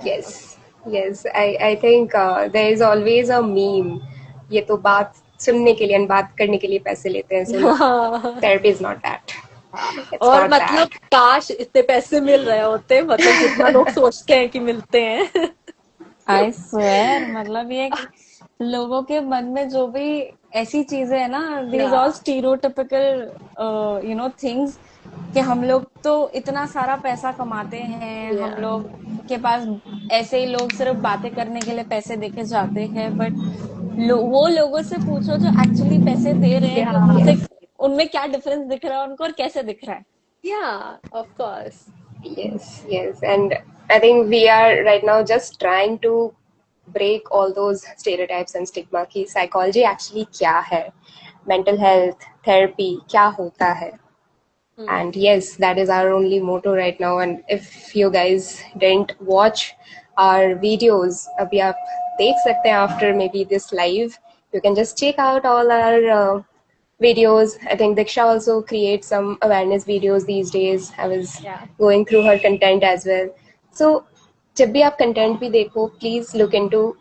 Speaker 1: Yes. Yes. I think there is always a meme. ये तो बात सुनने के लिए बात करने के लिए पैसे लेते हैं. So no,
Speaker 3: हाँ,
Speaker 1: therapy is not that. It's
Speaker 3: और
Speaker 1: not
Speaker 3: मतलब
Speaker 1: that.
Speaker 3: काश इतने पैसे मिल रहे होते, मतलब जितना लोग सोचते हैं कि मिलते हैं।
Speaker 2: आई स्वेर, मतलब ये लोगों के मन में जो भी ऐसी चीजें है ना, these all
Speaker 3: Yeah,
Speaker 2: stereotypical things, कि हम लोग तो इतना सारा पैसा कमाते हैं, हम
Speaker 3: yeah,
Speaker 2: लोग के पास ऐसे ही लोग सिर्फ बातें करने के लिए पैसे देके जाते हैं, बट वो लोगों से पूछो जो एक्चुअली पैसे दे रहे हैं, कि
Speaker 3: yeah,
Speaker 2: उनसे
Speaker 1: Yes.
Speaker 2: उनमें क्या डिफरेंस दिख रहा है उनको और कैसे दिख रहा है.
Speaker 3: yeah, of course.
Speaker 1: Yes, yes. And I think we are right now just trying to break all those stereotypes and stigma कि psychology actually क्या है, mental health, therapy क्या होता है. And yes, that is our only motto right now. And if you guys didn't watch our videos, अभी आप देख सकते हैं after maybe this live. You can just check out all our videos. I think Diksha also creates some awareness videos these days. I was
Speaker 3: Yeah,
Speaker 1: going through her content as well. So जब भी आप content भी देखो, please look into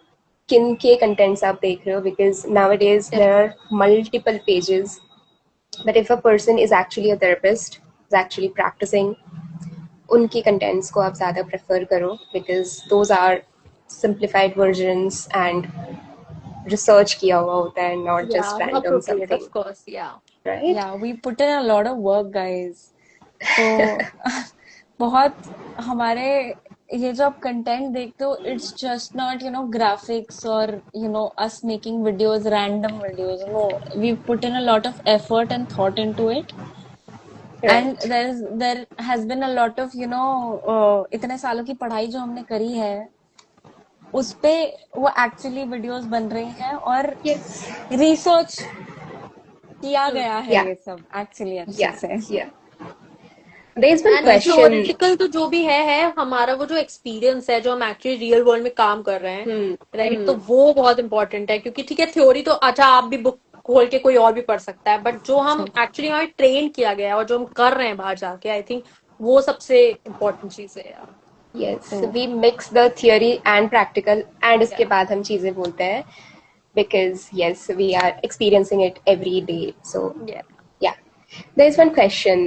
Speaker 1: किन के contents आप देख रहे हो, because nowadays there are
Speaker 3: definitely.
Speaker 1: multiple pages. But if a person is actually a therapist, is actually practicing, उनकी contents को आप ज़्यादा prefer करो, because those are simplified versions and research किया हुआ होता है, not just
Speaker 3: Yeah,
Speaker 1: random
Speaker 3: appropriate,
Speaker 1: something,
Speaker 3: of course. Yeah.
Speaker 1: right?
Speaker 2: या we put in a lot of work guys. तो बहुत हमारे ये जो आप कंटेंट देखते हो, इट्स जस्ट नॉट ग्राफिक्स और us making videos, random videos. No, we put in a lot of effort and thought into it. And
Speaker 1: Right.
Speaker 2: There has been a lot of इतने सालों की पढ़ाई जो हमने करी है, उस पे वो एक्चुअली वीडियोस बन रही हैं, और
Speaker 1: Yes.
Speaker 2: रिसर्च किया
Speaker 3: Hmm.
Speaker 2: गया है
Speaker 1: Yeah.
Speaker 2: ये सब एक्चुअली अच्छे
Speaker 1: Yeah.
Speaker 2: से.
Speaker 1: Yeah. There's one
Speaker 3: and
Speaker 1: question.
Speaker 3: Theoretical तो जो भी है हमारा वो जो एक्सपीरियंस है, जो हम एक्चुअली रियल वर्ल्ड में काम कर रहे हैं,
Speaker 1: Hmm.
Speaker 3: राइट, तो
Speaker 1: Hmm.
Speaker 3: वो बहुत इंपॉर्टेंट है. क्योंकि ठीक है, थ्योरी तो अच्छा आप भी बुक खोल के कोई और भी पढ़ सकता है, बट जो हम एक्चुअली हमें ट्रेन किया गया है और जो हम कर रहे हैं बाहर जाके, आई थिंक वो सबसे इम्पोर्टेंट चीज है यार.
Speaker 1: Yes.
Speaker 2: True.
Speaker 1: We mix the theory and practical, and इसके
Speaker 3: या
Speaker 1: बाद हम चीजें बोलते हैं, because yes, we are experiencing it every day. So
Speaker 3: या
Speaker 1: yeah. There's one question.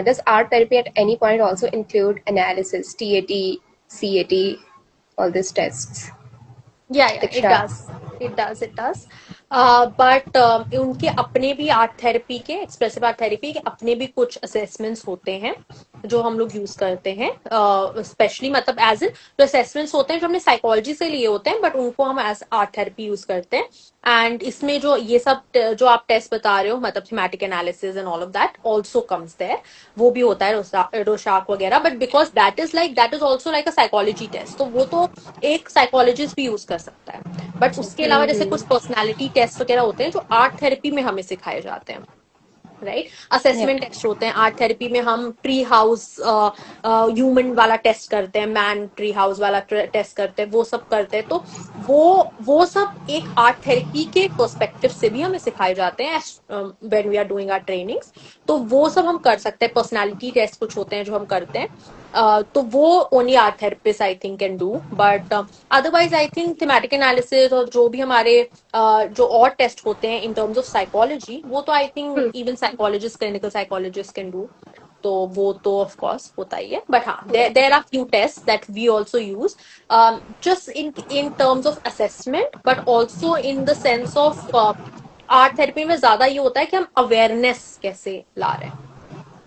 Speaker 1: Does art therapy at any point also include analysis, TAT, CAT, all these tests?
Speaker 3: या it
Speaker 1: Diksha.
Speaker 3: Does, it does. But उनके अपने भी art therapy के, expressive art therapy के अपने भी कुछ असेसमेंट्स होते हैं जो हम लोग यूज करते हैं. स्पेशली मतलब एज इन जो असेसमेंट्स होते हैं जो हमने साइकोलॉजी से लिए होते हैं, बट उनको हम एज आर्ट थेरेपी यूज करते हैं. एंड इसमें जो ये सब जो आप टेस्ट बता रहे हो, मतलब thematic analysis and all of that also comes there. वो भी होता है रोशाक वगैरह, but because that is also like a psychology test, तो वो तो एक साइकोलॉजिस्ट भी यूज कर सकता है. बट उसके अलावा जैसे कुछ पर्सनालिटी टेस्ट वगैरह होते हैं जो आर्ट थेरेपी में हमें सिखाए जाते हैं, राइट.
Speaker 2: Yep.
Speaker 3: असेसमेंट टेस्ट होते हैं आर्ट थेरेपी में. हम ट्री हाउस ह्यूमन वाला टेस्ट करते हैं, मैन ट्री हाउस वाला टेस्ट करते हैं, वो सब करते हैं. तो वो सब एक आर्ट थेरेपी के पर्सपेक्टिव से भी हमें सिखाए जाते हैं when we are doing our trainings. तो वो सब हम कर सकते हैं. पर्सनालिटी टेस्ट कुछ होते हैं जो हम करते हैं. तो वो only art therapist I think can do. But otherwise I think thematic analysis और जो भी हमारे जो और टेस्ट होते हैं इन टर्म्स ऑफ साइकोलॉजी, वो तो I think
Speaker 1: Hmm.
Speaker 3: Even psychologist, clinical psychologist can do. तो वो तो ऑफ कोर्स होता ही है. बट हाँ,
Speaker 1: Yeah.
Speaker 3: There are few test that we also use, just in terms of assessment, but also in the sense of art therapy में ज्यादा ये होता है कि हम अवेयरनेस कैसे ला रहे हैं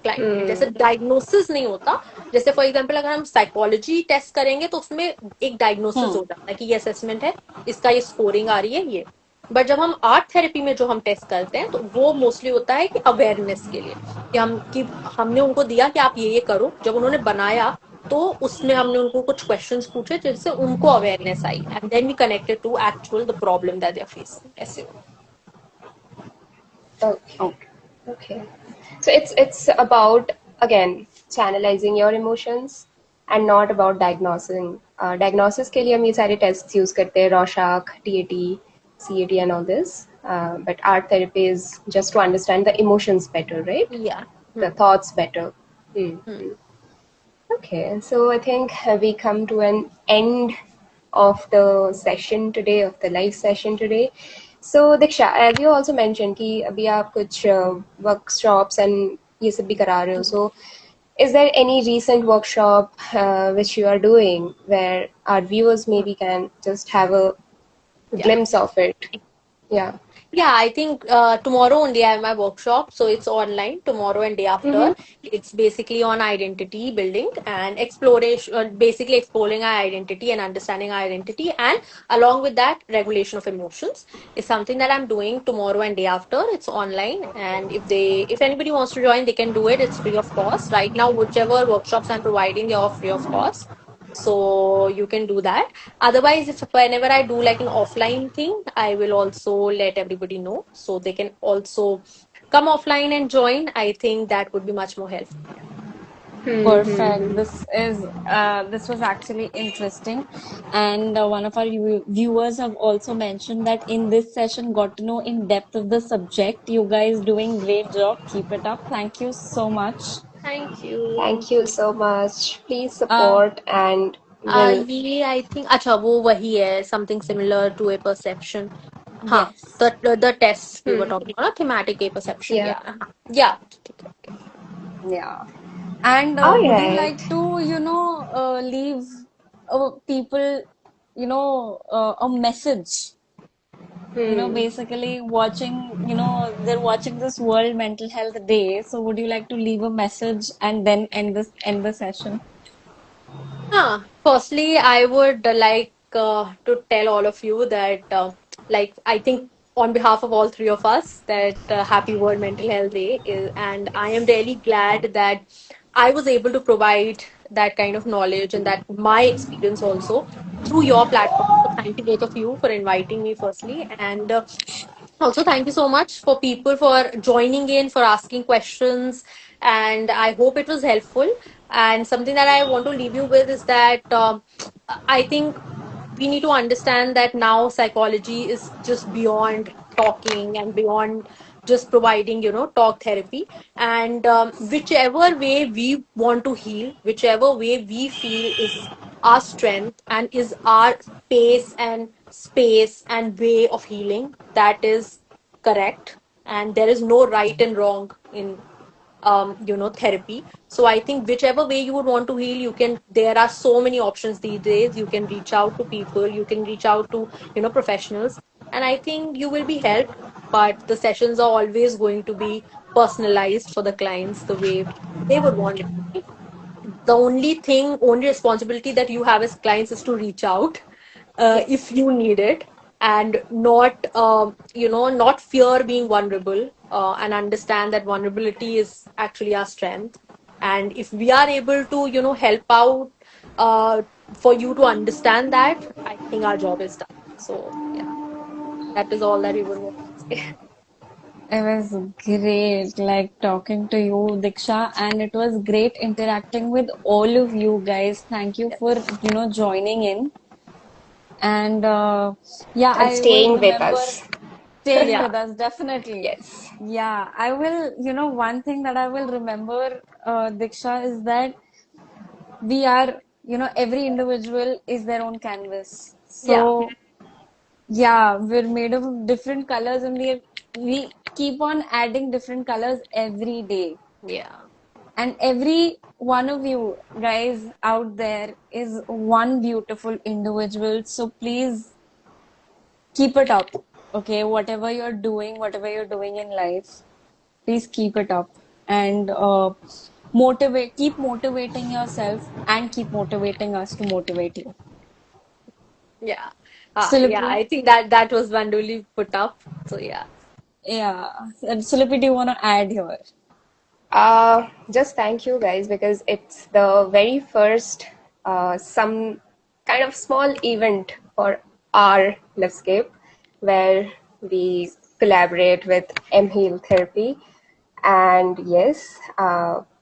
Speaker 3: क्लाइंट में. जैसे
Speaker 1: Hmm.
Speaker 3: डायग्नोसिस नहीं होता. जैसे फॉर एग्जांपल अगर हम साइकोलॉजी टेस्ट करेंगे तो उसमें एक डायग्नोसिस हो जाता है कि ये असेसमेंट है, इसका ये स्कोरिंग आ रही है ये. बट जब हम आर्ट थेरेपी में जो हम टेस्ट करते हैं तो वो मोस्टली होता है कि अवेयरनेस के लिए, कि हमने उनको दिया कि आप ये करो. जब उन्होंने बनाया तो उसमें हमने उनको कुछ क्वेश्चंस पूछे जिससे उनको अवेयरनेस आई, and then we connected to actual the problem that they are facing. ऐसे.
Speaker 1: Okay.
Speaker 2: Okay.
Speaker 1: Okay. So it's about, again, channelizing your emotions and not about diagnosing. Diagnosis के लिए हम ये सारे tests use करते हैं, Rorschach, TAT, CAT and all this. But art therapy is just to understand the emotions better, right?
Speaker 3: या
Speaker 1: The thoughts better.
Speaker 3: Hmm.
Speaker 1: Okay, so I think we come to an end of the session today, of the live session today. So Diksha, as you also mentioned कि अभी आप कुछ workshops and ये सब भी करा रहे हो. So is there any recent workshop which you are doing where our viewers maybe can just have a
Speaker 3: Yeah.
Speaker 1: glimpse of it? Yeah.
Speaker 3: Yeah, I think tomorrow only I have my workshop. So it's online tomorrow and day after.
Speaker 1: Mm-hmm.
Speaker 3: It's basically on identity building and exploration, basically exploring our identity and understanding our identity. And along with that, regulation of emotions is something that I'm doing tomorrow and day after. It's online. And if anybody wants to join, they can do it. It's free of cost. Right now, whichever workshops I'm providing, they're all free of cost. So you can do that. Otherwise, if whenever I do like an offline thing, I will also let everybody know so they can also come offline and join. I think that would be much more helpful.
Speaker 2: Perfect.
Speaker 1: Mm-hmm.
Speaker 2: This was actually interesting, and one of our viewers have also mentioned that in this session got to know in depth of the subject. You guys doing great job. Keep it up. Thank you so much.
Speaker 3: Thank you.
Speaker 1: Thank you so much. Please
Speaker 2: Uh,
Speaker 1: support and will.
Speaker 3: ये I think अच्छा वो वही है something similar to a perception. हाँ,
Speaker 2: yes.
Speaker 3: the tests we were
Speaker 1: Hmm.
Speaker 3: talking about, thematic a perception.
Speaker 1: Yeah.
Speaker 3: Yeah, yeah. ठीक है.
Speaker 2: Yeah. And
Speaker 1: All
Speaker 2: would you
Speaker 1: right.
Speaker 2: like to, leave people, a message?
Speaker 1: Hmm.
Speaker 2: Basically watching, they're watching this World Mental Health Day. So would you like to leave a message and then end the session?
Speaker 3: Firstly, I would like to tell all of you that, like, I think on behalf of all three of us, that Happy World Mental Health Day is, and I am really glad that I was able to provide that kind of knowledge and that my experience also through your platform. So thank you both of you for inviting me, firstly, and also thank you so much for people for joining in, for asking questions, and I hope it was helpful. And something that I want to leave you with is that I think we need to understand that now psychology is just beyond talking and beyond just providing, talk therapy. And whichever way we want to heal, whichever way we feel is our strength and is our pace and space and way of healing, that is correct. And there is no right and wrong in therapy. So I think whichever way you would want to heal, you can. There are so many options these days. You can reach out to people, you can reach out to professionals, and I think you will be helped. But the sessions are always going to be personalized for the clients the way they would want it to be. The only responsibility that you have as clients is to reach out if
Speaker 2: Yes.
Speaker 3: you need it, and not not fear being vulnerable, and understand that vulnerability is actually our strength. And if we are able to help out uh, for you to understand that, I think our job is done. So yeah, that is all that we would want to say.
Speaker 2: It was great, like talking to you, Diksha, and it was great interacting with all of you guys. Thank you for, joining in. And yeah,
Speaker 1: And
Speaker 2: I will
Speaker 1: staying with
Speaker 2: remember
Speaker 1: us.
Speaker 2: staying
Speaker 3: Yeah.
Speaker 2: with us, definitely.
Speaker 1: Yes.
Speaker 2: Yeah, I will, one thing that I will remember, Diksha, is that we are, every individual is their own canvas.
Speaker 3: Yeah.
Speaker 2: So, yeah, we're made of different colors and we keep on adding different colors every day.
Speaker 3: Yeah.
Speaker 2: And every one of you guys out there is one beautiful individual. So please keep it up. Okay, whatever you're doing in life, please keep it up and keep motivating yourself and keep motivating us to motivate you.
Speaker 3: Yeah. Yeah,
Speaker 2: Silipi,
Speaker 3: I think that was wonderfully put up. So yeah.
Speaker 2: yeah. And Silipi, do you want to add here?
Speaker 1: Just thank you guys because it's the very first some kind of small event for our Livescape where we collaborate with MHeal Therapy. And yes,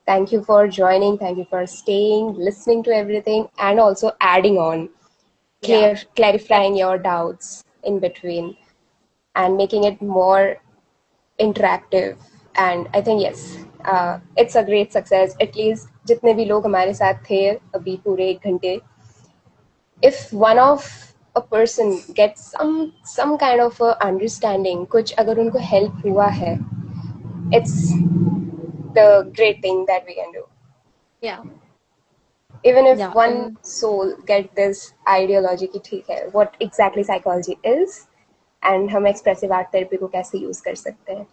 Speaker 1: thank you for joining. Thank you for staying, listening to everything, and also adding on,
Speaker 3: Yeah.
Speaker 1: clarifying your doubts in between, and making it more interactive. And I think yes, It's a great success. At least जितने भी लोग हमारे साथ थे अभी पूरे 1 घंटे, if one of a person gets some kind of a understanding, कुछ अगर उनको help हुआ है, it's the great thing that we can do.
Speaker 3: Yeah.
Speaker 1: Even if
Speaker 2: Yeah,
Speaker 1: one soul get this ideology कि ठीक है what exactly psychology is and हम expressive art therapy को कैसे use कर सकते हैं,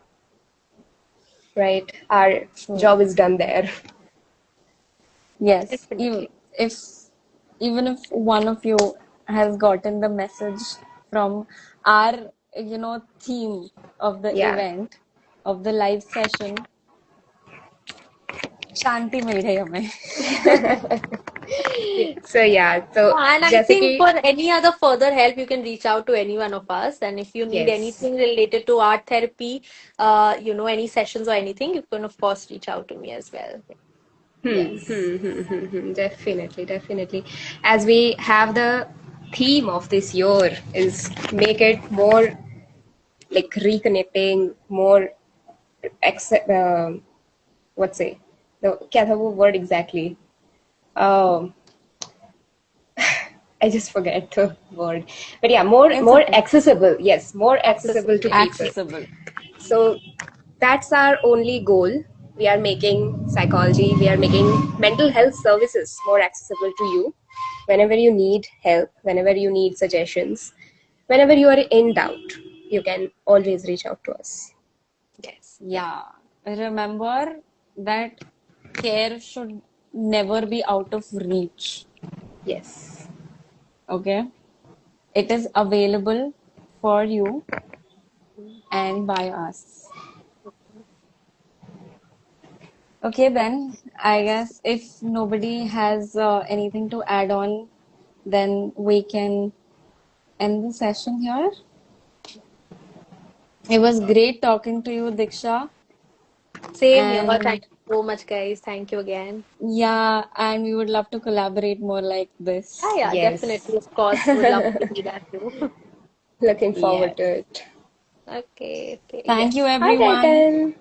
Speaker 1: right? Our
Speaker 2: true.
Speaker 1: job is done there.
Speaker 2: Yes,
Speaker 3: Definitely.
Speaker 2: even if one of you has gotten the message from our, theme of the
Speaker 1: Yeah.
Speaker 2: event, of the live session, शांति मिल गई हमें.
Speaker 1: So yeah, so
Speaker 3: And I
Speaker 1: जैसे
Speaker 3: think
Speaker 1: कि
Speaker 3: for any other further help, you can reach out to any one of us. And if you need
Speaker 1: yes.
Speaker 3: anything related to art therapy, any sessions or anything, you can of course reach out to me as well. Yes.
Speaker 1: Definitely, definitely. As we have the theme of this year is make it more like reconnecting, more what say the क्या था वो word exactly? Um, I just forget the word, but yeah, more
Speaker 2: It's
Speaker 1: more
Speaker 2: okay.
Speaker 1: accessible. Yes, more accessible to
Speaker 3: Accessible.
Speaker 1: people.
Speaker 2: Accessible.
Speaker 1: So that's our only goal. We are making psychology, we are making mental health services more accessible to you. Whenever you need help, whenever you need suggestions, whenever you are in doubt, you can always reach out to us.
Speaker 3: Yes.
Speaker 2: Yeah. Remember that care should never be out of reach.
Speaker 1: Yes.
Speaker 2: Okay? It is available for you and by us. Okay, then I guess if nobody has anything to add on, then we can end the session here. It was great talking to you, Diksha.
Speaker 3: Same here. Thank
Speaker 2: And
Speaker 3: you so much, guys. Thank you again.
Speaker 2: yeah, and we would love to collaborate more like
Speaker 3: Yeah,
Speaker 2: this.
Speaker 3: yeah,
Speaker 1: Yes.
Speaker 3: definitely. Of course, would love to do that too.
Speaker 1: Looking forward
Speaker 2: Yes.
Speaker 1: to it.
Speaker 3: Okay, okay,
Speaker 2: Thank you,
Speaker 3: yes.
Speaker 1: All right
Speaker 2: everyone.
Speaker 1: then.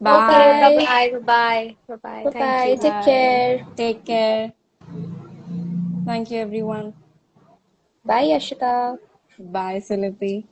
Speaker 3: Okay, bye
Speaker 2: Bye.
Speaker 1: Bye.
Speaker 3: bye, bye bye, bye bye.
Speaker 1: Bye
Speaker 3: Thank
Speaker 1: bye.
Speaker 3: you.
Speaker 1: Take
Speaker 2: Bye.
Speaker 1: care.
Speaker 2: Take care. Thank you, everyone.
Speaker 1: Bye, Ashita.
Speaker 2: Bye, Silipi.